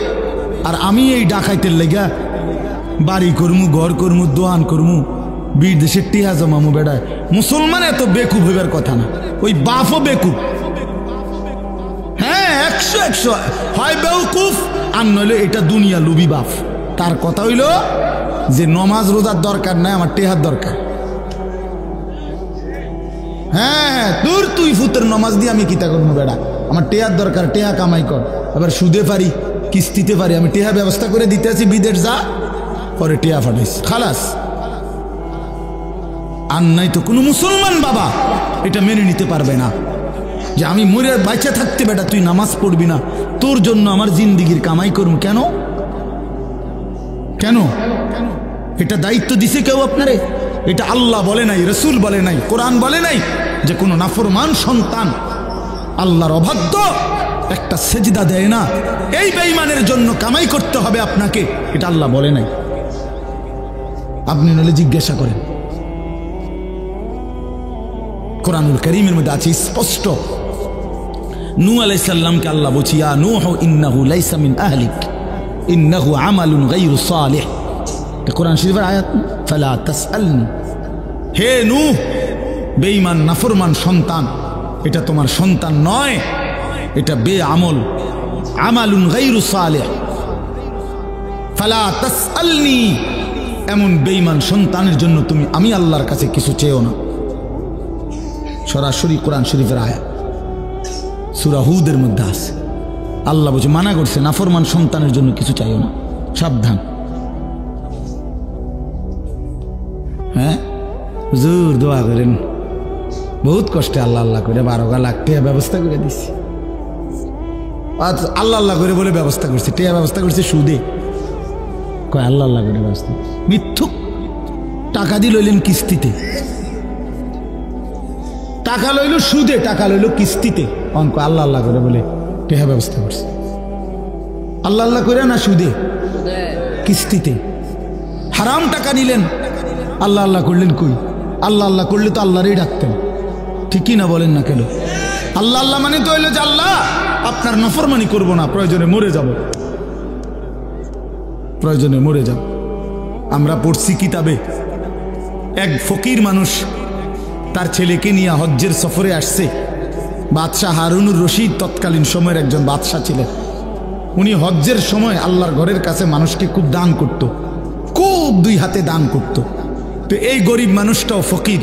আর আমি এই ডাকাইতের লেগা বাড়ি করমু, ঘর করমু, দোয়ান করমু, বিদেশের টিহা জমামু। বেড়ায় মুসলমান এত বেকুব হইবার কথা না, ওই বাপও বেকুব। হ্যাঁ, 100 হয় বেউকুফ, আর নইলে এটা দুনিয়া লুবি বাপ। তার কথা হইল যে নমাজ রোজার দরকার নাই, আমার টেহার দরকার। হ্যাঁ, তোর তুই ফুতের নমাজ দিয়ে আমি কিতা করবো বেড়া, আমার টেহার দরকার, টেহা কামাই কর। এবার সুদে পারি, কিস্তিতে পারি, আমি টেহা ব্যবস্থা করে দিতে আছি, বিদেশ যা, পরে টেহা ফাটাইস, খালাস। আর নাই তো কোনো মুসলমান বাবা এটা মেনে নিতে পারবে না যে আমি মরে বাঁচা থাকতে বেটা তুই নামাজ পড়বি না, তোর জন্য আমার জিন্দিগির কামাই করুন। কেন কেন? এটা দায়িত্ব দিছে কেউ আপনারে? এটা আল্লাহ বলে নাই, রসুল বলে নাই, কোরআন বলে নাই যে কোনো নাফরমান সন্তান আল্লাহর অবাধ্য একটা সেজদা দেয় না, এই বেঈমানের জন্য কামাই করতে হবে আপনাকে, এটা আল্লাহ বলে নাই। আপনি নলে জিজ্ঞাসা করেন, কোরআনুল কারীমের মধ্যে আছে স্পষ্ট। নূহ আলাইহিস সালামকে আল্লাহ বলছে, ইয়া নূহ ইন্নাহু লাইসা মিন আহলিক ইন্নাহু আমালুন গায়রু সালিহ। এটা কোরআন শরীফের আয়াত। ফালা তাসআলনি, হে নূহ, বেঈমান নাফরমান সন্তান, এটা তোমার সন্তান নয়, এটা বেআমল, আমালুন গায়রু সালিহ। ফালা তাসআলনি, এমন বেঈমান সন্তানের জন্য তুমি আমি আল্লাহর কাছে কিছু চেয়েও না। সরাসরি কোরআন শরীফের আয়াত, সূরা হুদের মধ্যে আছে। আল্লাহ বলছে, মানা করছে নাফরমান সন্তানের জন্য কিছু চাইও না, সাবধান। হ্যাঁ, হুজুর দোয়া করেন, বহুত কষ্টে আল্লাহ আল্লাহ করে 12 লাখ টাকা ব্যবস্থা করে দিচ্ছি। আল্লাহ আল্লাহ করে বলে ব্যবস্থা করছে, টাকা ব্যবস্থা করছে সুদে, কয় আল্লাহ আল্লাহ করে ব্যবস্থা। মিথ্যুক, টাকা দিয়ে লইলেন কিস্তিতে, টাকা লইল সুদে, টাকা লইল কিস্তিতে, অঙ্ক আল্লাহ আল্লাহ করে বলে টেহা ব্যবস্থা করছে। আল্লাহ আল্লাহ করে না সুদে, কিস্তিতে। হারাম টাকা নিলেন, আল্লাহ আল্লাহ করলেন কই? আল্লাহ আল্লাহ করলে তো আল্লাহরই ডাকতেন, ঠিক কি না বলেন না কেন? আল্লাহ আল্লাহ মানে তো হইলো যে আল্লাহ আপনার নাফরমানি করব না, প্রয়োজনে মরে যাব, প্রয়োজনে মরে যাব। আমরা পড়ছি কিতাবে এক ফকির মানুষ তার ছেলেকে নিয়ে হজ্জের সফরে আসছে। বাদশাহ হারুনুর রশিদ তৎকালীন সময়ের একজন বাদশাহ ছিলেন। উনি হজ্জের সময় আল্লাহর ঘরের কাছে মানুষকে খুব দান করত, খুব দুই হাতে দান করত। তো এই গরিব মানুষটাও ফকির।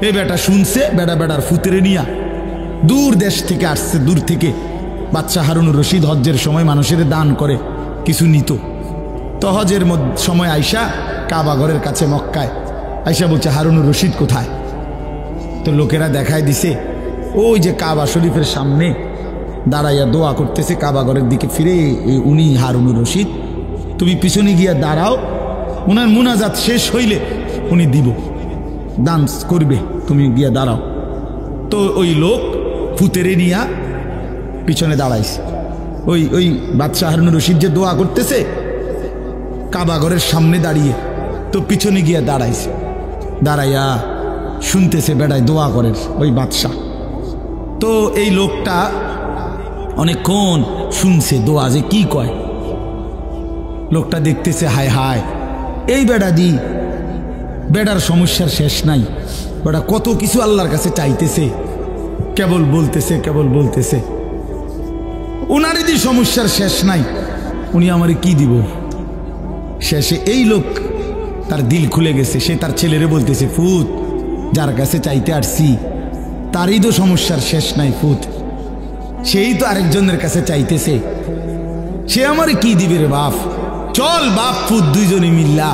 এই বেটা শুনছে, বেড়ার ফুতেরে নিয়া দূর দেশ থেকে আসছে, দূর থেকে। বাদশাহ হারুনুর রশিদ হজ্জের সময় মানুষের দান করে কিছু নিত। তো হজের সময় আইসা কাবা ঘরের কাছে মক্কায় আইসা বলছে, হারুনুর রশিদ কোথায়? তো লোকেরা দেখায় দিছে, ওই যে কাবা শরীফের সামনে দাঁড়াইয়া দোয়া করতেছে, কাবা ঘরের দিকে ফিরে। উনি হারুনুর রশিদ, তুমি পিছনে গিয়া দাঁড়াও, উনার মুনাজাত শেষ হইলে উনি দিব, দান করবে, তুমি গিয়া দাঁড়াও। তো ওই লোক ফুতেরে নিয়া পিছনে দাঁড়াইছে। ওই বাদশাহ হারুনুর রশিদ যে দোয়া করতেছে কাবা ঘরের সামনে দাঁড়িয়ে, তো পিছনে গিয়া দাঁড়াইছে। দাঁড়াইয়া শুনতেছে বেড়ায় দোয়া করেন ওই বাদশাহ। তো এই লোকটা অনেকক্ষণ শুনছে দোয়া যে কি কয়। লোকটা দেখতেছে, হায় হায়, এই বেড়ার সমস্যার শেষ নাই। বেড়া কত কিছু আল্লাহর কাছে চাইতেছে, কেবল বলতেছে উনার যদি সমস্যার শেষ নাই, উনি আমারে কি দিব? শেষে এই লোক তার দিল খুলে গেছে। সে তার ছেলেরে বলতেছে, ফুত, যার কাছে চাইতে আসছি তারই তো সমস্যার শেষ নাই ফুত, সেই তো আরেকজনের কাছে চাইতেছে, সে আমারে কি দিবে রে বাপ? চল বাপ ফুত দুইজনে মিল্লা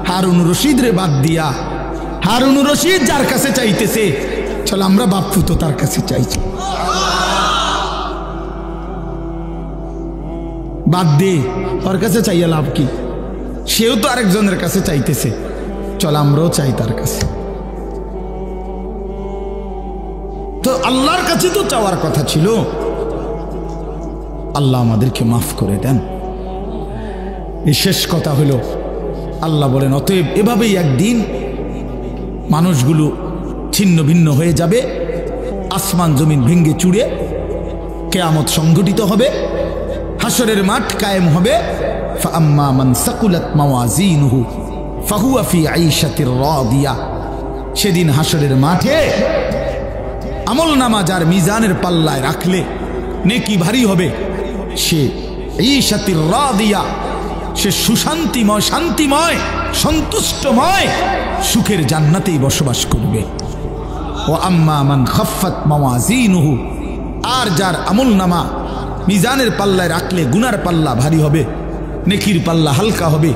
হারুনুর রশিদ রে বাদ দিয়া, হারুনুর রশিদ যার কাছে চাইতেছে, চল আমরা বাপ ফুতো তার কাছে চাইছি, বাদ দে, ওর কাছে চাইয়া লাভ কি? সেও তো আরেকজনের কাছে চাইতেছে, চল আমরাও চাই তার কাছে। তো আল্লাহর কাছে তো চাওয়ার কথা ছিল। আল্লাহ আমাদেরকে মাফ করে দেন। এই শেষ কথা হলো, আল্লাহ বলেন, অতএব এভাবেই একদিন মানুষগুলো ছিন্ন ভিন্ন হয়ে যাবে, আসমান জমিন ভেঙ্গে চুড়ে কিয়ামত সংঘটিত হবে, হাসরের মাঠ কায়েম হবে। ফাআম্মা মান সাকুলাত মাওয়াজিনুহু ফাহুয়া ফি আইশাতির রাদিয়া। সেদিন হাসরের মাঠে আমল নামা যার মিজানের পাল্লায় রাখলে নেকি ভারী হবে, সে আইশাতির রাদিয়া, সে সুশান্তিময়, শান্তিময়, সন্তুষ্টময় সুখের জান্নাতেই বসবাস করবে। ওয়া আম্মা মান খাফফাত মাওয়াজিনুহু, আর যার আমল নামা মিজানের পাল্লায় রাখলে গুনার পাল্লা ভারী হবে, নেকির পাল্লা হালকা হবে,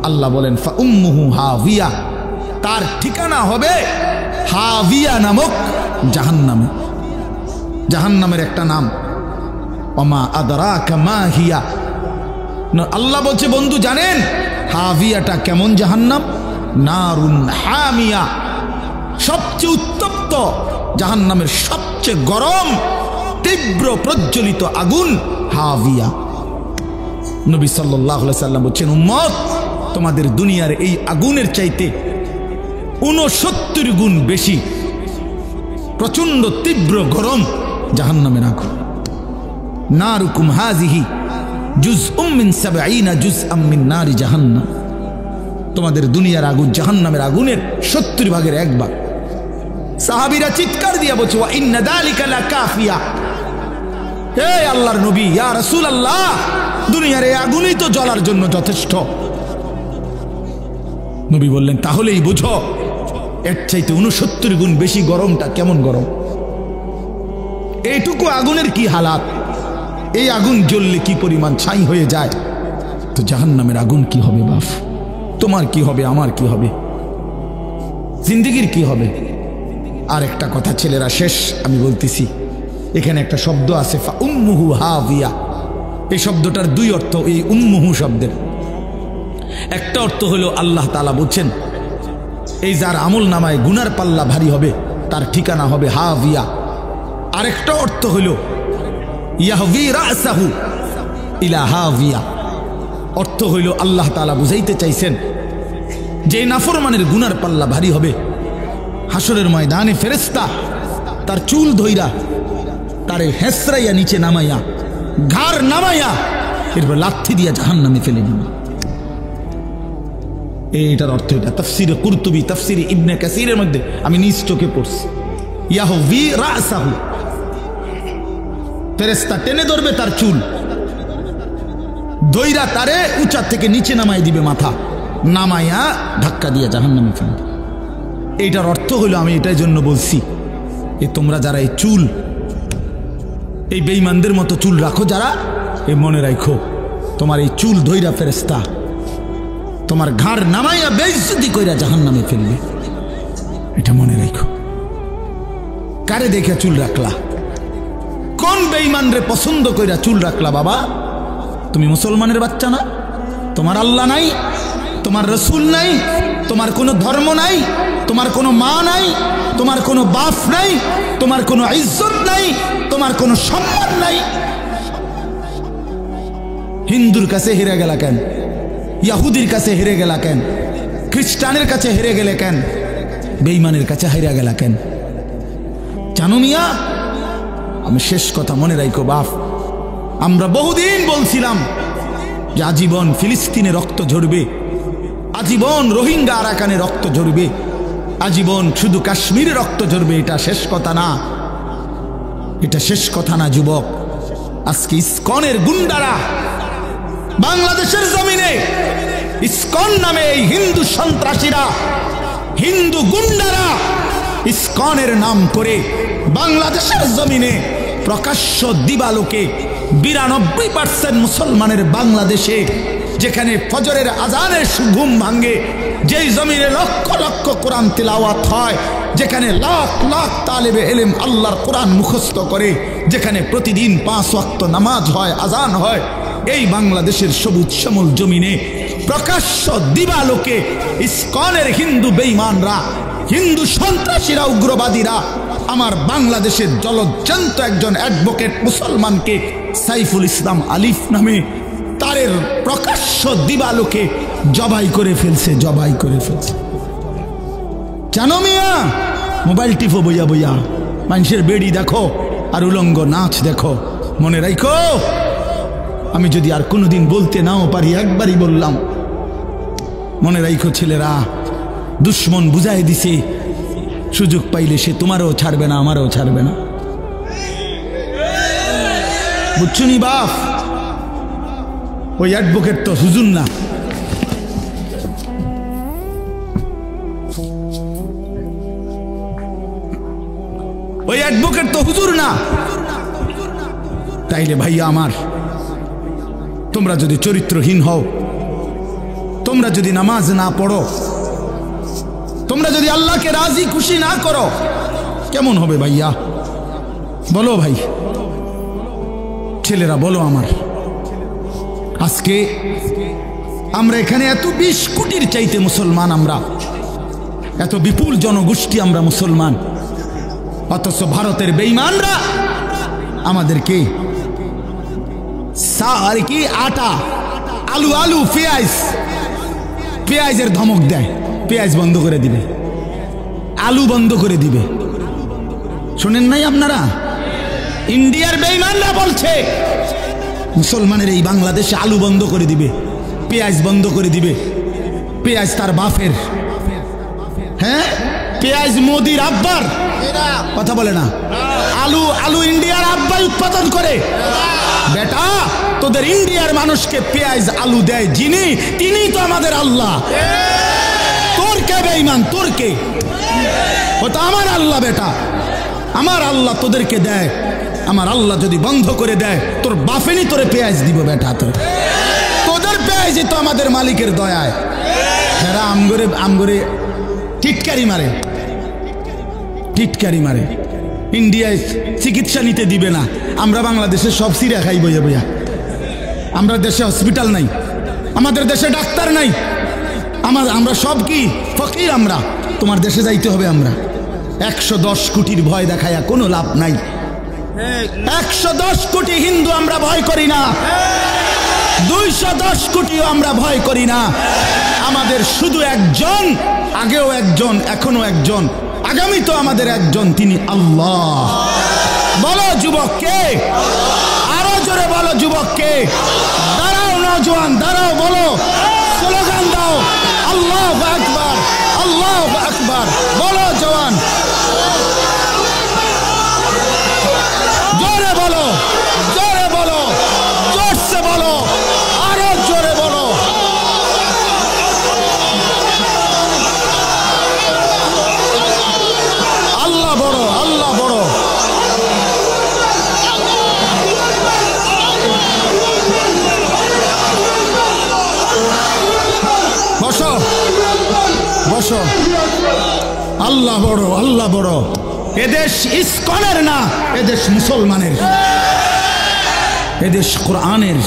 আল্লাহ বলেন ফা উম্মুহু হাভিয়া, তার ঠিকানা হবে হাভিয়া নামক জাহান্নামে। জাহান্নামের একটা নাম, ওমা আদরাকা মা হিয়া। আল্লাহ বলছে, বন্ধু জানেন হাভিয়াটা কেমন জাহান্নাম? নারুন হামিয়া, সবচেয়ে উত্তপ্ত জাহান্নামের সবচেয়ে গরম তীব্র প্রজ্বলিত আগুন হাভিয়া। নবী সাল্লাল্লাহু আলাইহি সাল্লাম বলছেন, উম্মত, তোমাদের দুনিয়ার এই আগুনের চাইতে 69 গুণ বেশি প্রচন্ড তীব্র গরম জাহান্নামের আগুন। নারুকুম হাযিহি জুজউম মিন 70 জুজআম মিন নারি জাহান্নাম। তোমাদের দুনিয়ার আগুন জাহান্নামের আগুনের 70 ভাগের 1 ভাগ। সাহাবীরা চিৎকার দিয়া বলছে, ওয়া ইন্না যালিকা লাকাফিয়া, হে আল্লাহর নবী, ইয়া রাসূলুল্লাহ, দুনিয়ার এই আগুনই তো জ্বলার জন্য যথেষ্ট। নবী বললেন, তাহলেই বুঝো এর চাইতে 69 গুণ বেশি গরমটা কেমন গরম। এইটুকু আগুনের কি হালাত, এই আগুন জ্বললে কি পরিমাণ ছাই হয়ে যায়, তো জাহান্নামের আগুন কি হবে বাপ? তোমার কি হবে, আমার কি হবে, জিন্দেগির কি হবে? আর একটা কথা ছেলেরা, শেষ আমি বলতেছি, এখানে একটা শব্দ আছে ফা উম্মুহু হাভিয়া। এই শব্দটার 2 অর্থ। এই উম্মুহু শব্দের একটা অর্থ হলো আল্লাহ তাআলা বলছেন, এই যার আমল নামায় গুনার পাল্লা ভারী হবে তার ঠিকানা হবে হাভিয়া। আরেকটা অর্থ হলো ইয়াহভি রাসাহু ইলা হাভিয়া। অর্থ হইল আল্লাহ তাআলা বুঝাইতে চাইছেন, যে নাফরমানের গুনার পাল্লা ভারী হবে, হাসরের ময়দানে ফেরেশতা তার চুল ধইরা তারে হেসরাইয়া নিচে নামাইয়া, ঘাড় নামাইয়া, এরপর লাথি দিয়া জাহান্নামে ফেলে দিবে। এইটার অর্থ এটা। তাফসিরে কুরতুবী, তাফসিরে ইবনে কাসিরের মধ্যে আমি নিজ চোখে পড়ছি। ইয়াহবি রাসাহু, ফেরেশতা টেনে ধরবে তার চুল, দইরা তারে উঁচা থেকে নিচে নামাই দিবে, মাথা নামাইয়া ধাক্কা দিয়ে জাহান্নামে ফেলবে। এইটার অর্থ হলো, আমি এটাই জন্য বলছি, এ তোমরা যারা এই চুল, এই বেঈমানদের মতো চুল রাখো যারা, এ মনে রাখো তোমার এই চুল ধইরা ফেরেশতা তোমার ঘাড় নামাইয়া বেইজ্জতি কইরা জাহান্নামে ফেলবে। এটা মনে রাখো। কারে দেখে চুল রাখলা? কোন বেঈমান রে পছন্দ কইরা চুল রাখলা? বাবা তুমি মুসলমানের বাচ্চা না? তোমার আল্লাহ নাই, তোমার রসুল নাই, তোমার কোনো ধর্ম নাই, তোমার কোনো মা নাই, তোমার কোনো বাপ নাই, তোমার কোনো ইজ্জত নাই, তোমার কোনো সম্মান নাই। হিন্দুর কাছে হেরে গেলা কেন? ইহুদির কাছে হেরে গেলা কেন? খ্রিস্টানের কাছে হেরে গেলে কেন? বেঈমানের কাছে হেরে গেলা কেন? জানো মিয়া, আমি শেষ কথা মনে রাখো বাপ, আমরা বহুদিন বলছিলাম যে আজীবন ফিলিস্তিনে রক্ত ঝরবে, আজীবন রোহিঙ্গা আরাকানে রক্ত ঝরবে, আজীবন শুধু কাশ্মীরে রক্ত ঝরবে। এটা শেষ কথা না, এটা শেষ কথা না যুবক। আজকে ইসকনের গুন্ডারা বাংলাদেশের জমিনে, ইসকন নামে এই হিন্দু সন্ত্রাসীরা, হিন্দু গুন্ডারা ইসকনের নাম করে বাংলাদেশের জমিনে প্রকাশ্য দিবালোকে 92% মুসলমানের বাংলাদেশে, যেখানে ফজরের আজানের ঘুম ভাঙ্গে, যেই জমিনে লক্ষ লক্ষ কোরআন তিলাওয়াত হয়, যেখানে লাখ লাখ তালেবে ইলম আল্লাহর কোরআন মুখস্থ করে, যেখানে প্রতিদিন 5 ওয়াক্ত নামাজ হয়, আজান হয়, এই বাংলাদেশের সবুজ শ্যামল জমিনে প্রকাশ্য দিবালোকে ইসকনের হিন্দু বেঈমানরা, হিন্দু সন্ত্রাসীরা, উগ্রবাদীরা আমার বাংলাদেশের জলজ্জান্ত একজন অ্যাডভোকেট মুসলমানকে সাইফুল ইসলাম আলিফ নামে তারের প্রকাশ্য দিবালোকে জবাই করে ফেলছে, জবাই করে ফেলছে। জানো মিয়া, মোবাইল টিপো বইয়া বইয়া, মানুষের বেড়ি দেখো আর উলঙ্গ নাচ দেখো। মনে রাখো, আমি যদি আর কোনোদিন বলতে নাও পারি, একবারই বললাম, মনে রাখো ছেলেরা, দুশ্মন বুঝাই দিছে, সুযোগ পাইলে সে তোমারও ছাড়বে না, আমারও ছাড়বে না। বুঝছুনি বাপ? ওই অ্যাডভোকেট তো হুজুর না, ওই অ্যাডভোকেট তো হুজুর না। তাইলে ভাইয়া আমার, তোমরা যদি চরিত্রহীন হও, তোমরা যদি নামাজ না পড়ো, তোমরা যদি আল্লাহকে রাজি খুশি না করো, কেমন হবে ভাইয়া? বলো ভাই, ছেলেরা বলো আমার। আজকে আমরা এখানে এত 20 কোটির চাইতে মুসলমান, আমরা এত বিপুল জনগোষ্ঠী, আমরা মুসলমান, অথচ ভারতের বেঈমানরা আমাদেরকে আর কি আটা, আলু আলু পেঁয়াজ, পেঁয়াজের ধমক দেয়, পেঁয়াজ বন্ধ করে দিবে, আলু বন্ধ করে দিবে। শোনেন নাই আপনারা? ইন্ডিয়ার বেঈমানরা বলছে মুসলমানের এই বাংলাদেশে আলু বন্ধ করে দিবে, পেঁয়াজ বন্ধ করে দিবে। পেঁয়াজ তার বাপের, হ্যাঁ, পেঁয়াজ মোদির আব্বার, কথা বলে না। আলু, আলু ইন্ডিয়ার আব্বাই উৎপাদন করে। বেটা, তোদের ইন্ডিয়ার মানুষকে পেঁয়াজ আলু দেয় যিনি, তিনি তো আমাদের আল্লাহ। তোর কে বেঈমান? তোর কে? ও তো আমার আল্লাহ বেটা, আমার আল্লাহ তোদেরকে দেয়। আমার আল্লাহ যদি বন্ধ করে দেয়, তোর বাপেনি তোরে পেঁয়াজ দিব বেটা। তোদের পেঁয়াজই তো আমাদের মালিকের দয়ায়। এরা আমগরে টিটকারি মারে, টিটকারি মারে। ইন্ডিয়ায় চিকিৎসা নিতে দিবে না, আমরা বাংলাদেশে সব সিরা খাই বইয়া বইয়া। আমরা দেশে হসপিটাল নাই, আমাদের দেশে ডাক্তার নাই, আমরা সব কি ফকির। আমরা তোমার দেশে যাইতে হবে। আমরা 110 কোটির ভয় দেখায়া কোনো লাভ নাই। 110 কোটি হিন্দু আমরা ভয় করি না, 210 কোটিও আমরা ভয় করি না। আমাদের শুধু একজন, আগেও একজন, এখনো একজন, আগামী তো আমাদের একজন, তিনি আল্লাহ। বলো যুবককে, আরো জোরে বলো যুবককে। দাঁড়াও নওজোয়ান, দাঁড়াও, বলো, স্লোগান দাও, আল্লাহু আকবার, আল্লাহু আকবার। বলো জওয়ান, জোরে বলো, জোরে বলো, জোরসে বলো, আরো জোরে বলো। আল্লাহ বড়, আল্লাহ বড়। বসো, বসো। আল্লাহ বড়, আল্লাহ বড়। এদেশ ইসকনের না, এদেশ মুসলমানের, এদেশ কোরআনের।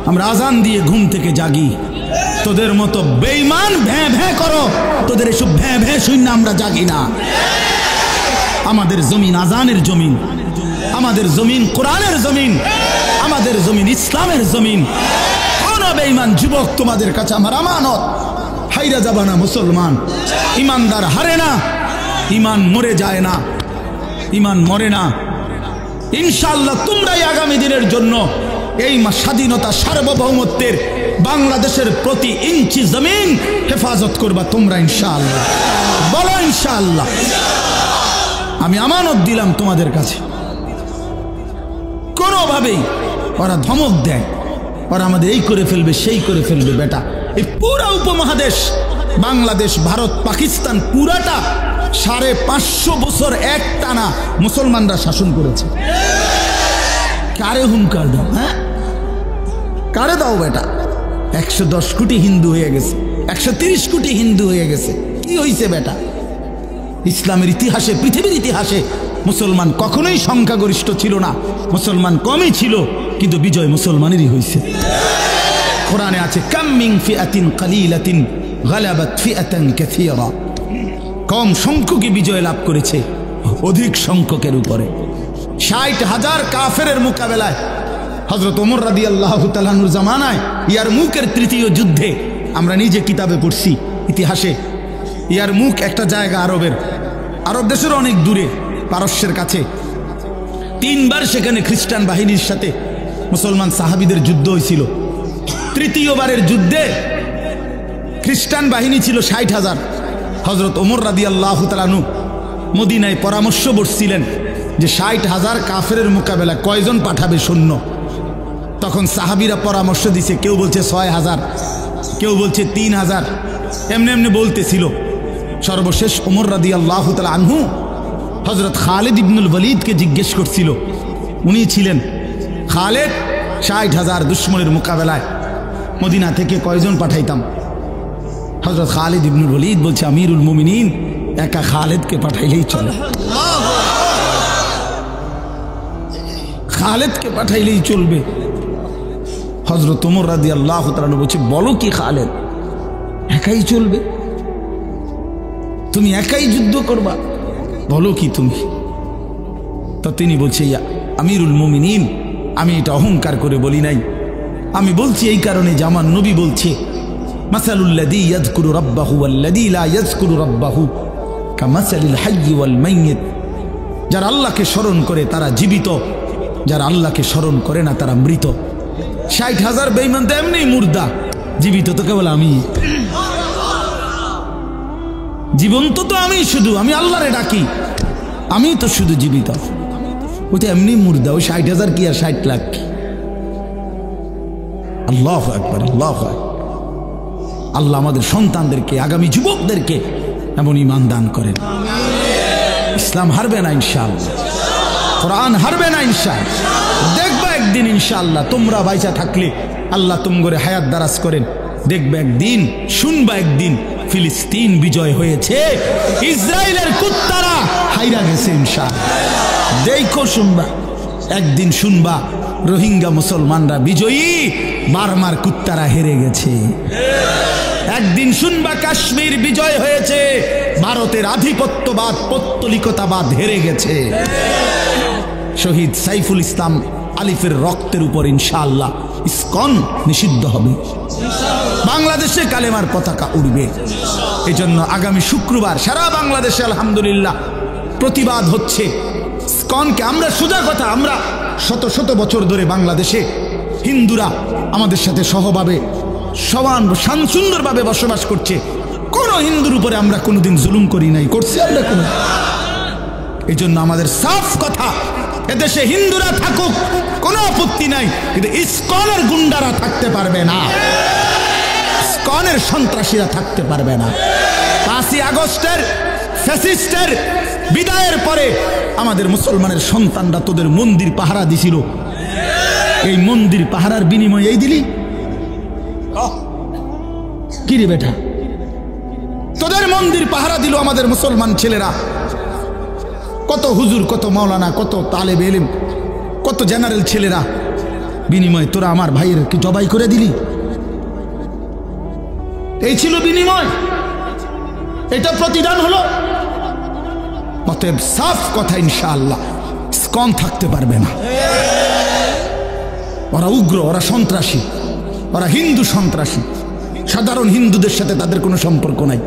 আমরা আজান দিয়ে ঘুম থেকে জাগি, তোদের মতো বেঈমান ভ্যাঁ ভ্যাঁ করো, তোদের এসব ভ্যাঁ ভ্যাঁ শূন্য আমরা জাগি না। আমাদের জমিন আজানের জমিন, আমাদের জমিন কোরআনের জমিন, আমাদের জমিন ইসলামের জমিন। কোন বেঈমান যুবক তোমাদের কাছে আমার আমানত। হাইরা যাবা না মুসলমান। ইমানদার হারে না, ইমান মরে যায় না, ইমান মরে না। ইনশাআল্লাহ তোমরাই আগামী দিনের জন্য এই স্বাধীনতা সার্বভৌমত্বের বাংলাদেশের প্রতি ইঞ্চি জমিন হেফাজত করবা তোমরা ইনশাআল্লাহ। বলো ইনশাআল্লাহ। আমি আমানত দিলাম তোমাদের কাছে। কোনোভাবেই ওরা ধমক দেয়, ওরা আমাদের এই করে ফেলবে সেই করে ফেলবে। বেটা, এই পুরা উপমহাদেশ বাংলাদেশ, ভারত, পাকিস্তান পুরাটা 550 বছর এক টানা মুসলমানরা শাসন করেছে। কারে হুঙ্কার দাও? হ্যাঁ, কারে দাও বেটা? 110 কোটি হিন্দু হয়ে গেছে, 130 কোটি হিন্দু হয়ে গেছে। কি হয়েছে বেটা? ইসলামের ইতিহাসে, পৃথিবীর ইতিহাসে মুসলমান কখনোই সংখ্যাগরিষ্ঠ ছিল না, মুসলমান কমই ছিল, কিন্তু বিজয় মুসলমানেরই হয়েছে। কোরআনে আছে কাম মিন ফিআতিন কালিলাতিন গালাবাত ফিআতান কাসীরা। কম সংখ্যকই বিজয় লাভ করেছে অধিক সংখ্যকের উপরে। 60,000 কাফেরের মোকাবেলায় হযরত ওমর রাদিয়াল্লাহু তাআলা আনহুর জামানায় ইয়ারমুকের তৃতীয় যুদ্ধে, আমরা নিজে কিতাবে পড়ছি ইতিহাসে, ইয়ারমুক একটা জায়গা আরবের, আরব দেশের অনেক দূরে, পারস্যের কাছে। 3 বার সেখানে খ্রিস্টান বাহিনীর সাথে মুসলমান সাহাবীদের যুদ্ধ হয়েছিল। তৃতীয়বারের যুদ্ধে খ্রিস্টান বাহিনী ছিল 60,000। হযরত ওমর রাদিয়াল্লাহু তাআলা আনহু মদিনায় পরামর্শ বসছিলেন যে 60,000 কাফেরের মোকাবেলা কয়জন পাঠাবে সৈন্য। তখন সাহাবীরা পরামর্শ দিছে, কেউ বলছে 6,000, কেউ বলছে 3,000, এমনি এমনি বলতেছিল। সর্বশেষ ওমর রাদিয়াল্লাহু তাআলা আনহু হযরত খালিদ ইবনুল ওয়ালিদকে জিজ্ঞেস করছিল। উনি ছিলেন খালিদ, 60,000 দুশমনের মোকাবেলায় মদিনা থেকে কয়জন পাঠাইতাম? হযরত খালিদ ইবনুল ওয়ালিদ বলছে, আমিরুল মুমিনিন, একা খালিদকে পাঠাইলেই চলে, খালিদকে পাঠাইলেই চলবে। হযরত ওমর রাদিয়াল্লাহু তাআলা বলছে, বলো কি খালিদ, একাই চলবে? তুমি একাই যুদ্ধ করবা? বলো কি তুমি? তো তিনি বলছে, ইয়া আমিরুল মুমিনিন, আমি এটা অহংকার করে বলি নাই, আমি বলছি এই কারণে যে আমার নবী বলছে, মাসালুল্লাযী ইয়াযকুরু রাব্বাহু ওয়াল্লাযী লা ইয়াযকুরু রাব্বাহু কামাসালিল হায়্যি ওয়াল মাইয়িত। যারা আল্লাহকে স্মরণ করে তারা জীবিত, যারা আল্লাহকে স্মরণ করে না তারা মৃত। 60,000 বেঈমান তো এমনি মুর্দা, জীবিত তো কেবল আমি, জীবন্ত তো আমি, শুধু আমি আল্লাহরে ডাকি, আমি তো শুধু জীবিত। ওটা এমনি মুর্দা, ওই 60,000 কি আর 60 লাখ কি? আল্লাহু আকবার, আল্লাহু আকবার। আল্লাহ আমাদের সন্তানদেরকে, আগামী যুবকদেরকে এমন ঈমান দান করেন। ইসলাম হারবে না ইনশাআল্লাহ, কোরআন হারবে না ইনশাআল্লাহ। দেখবা একদিন ইনশাআল্লাহ, তোমরা বাইচা থাকলে আল্লাহ তুমগরে হায়াত দারাজ করেন, দেখবে একদিন, শুনবা একদিন ফিলিস্তিন বিজয় হয়েছে, ইসরায়েলের কুত্তারা হাইরা গেছে ইনশাআল্লাহ। দেখো, শুনবা একদিন, শুনবা রোহিঙ্গা মুসলমানরা বিজয়ী, বার্মার কুত্তারা হেরে গেছে। একদিন শুনবা কাশ্মীর বিজয় হয়েছে, ভারতের আধিপত্যবাদ, পৌত্তলিকতাবাদ হেরে গেছে। শহীদ সাইফুল ইসলাম আলিফের রক্তের উপর ইনশাআল্লাহ ইসকন নিষিদ্ধ হবে, বাংলাদেশে কালেমার পতাকা উড়বে। এজন্য আগামী শুক্রবার সারা বাংলাদেশে আলহামদুলিল্লাহ প্রতিবাদ হচ্ছে ইসকনকে। আমরা সোজা কথা, আমরা শত শত বছর ধরে বাংলাদেশে হিন্দুরা আমাদের সাথে সহভাবে সমান সুন্দরভাবে বসবাস করছে। কোন হিন্দুর উপরে আমরা কোনোদিন জুলুম করি নাই, করছি আমরা কোনো? এই জন্য আমাদের সাফ কথা, এদেশে হিন্দুরা থাকুক কোনো আপত্তি নাই, কিন্তু ইসকনের গুন্ডারা থাকতে পারবে না, ইসকনের সন্ত্রাসীরা থাকতে পারবে না। 5ই আগস্টের ফ্যাসিস্টের বিদায়ের পরে আমাদের মুসলমানের সন্তানরা তোদের মন্দির পাহারা দিছিল, এই মন্দির পাহারার বিনিময়ে এই দিলি কি রে বেটা? তোদের মন্দির পাহারা দিল আমাদের মুসলমান ছেলেরা, কত হুজুর, কত মাওলানা, কত তালেব ইলম, কত জেনারেল ছেলেরা, বিনিময়ে তোরা আমার ভাইয়ের কি জবাই করে দিলি? এই ছিল বিনিময়, এটা প্রতিদান হলো। অতএব সাফ কথা, ইনশাআল্লাহ ইসকন থাকতে পারবে না। ওরা উগ্র, ওরা সন্ত্রাসী, ওরা হিন্দু সন্ত্রাসী, সাধারণ হিন্দুদের সাথে তাদের কোনো সম্পর্ক নাই।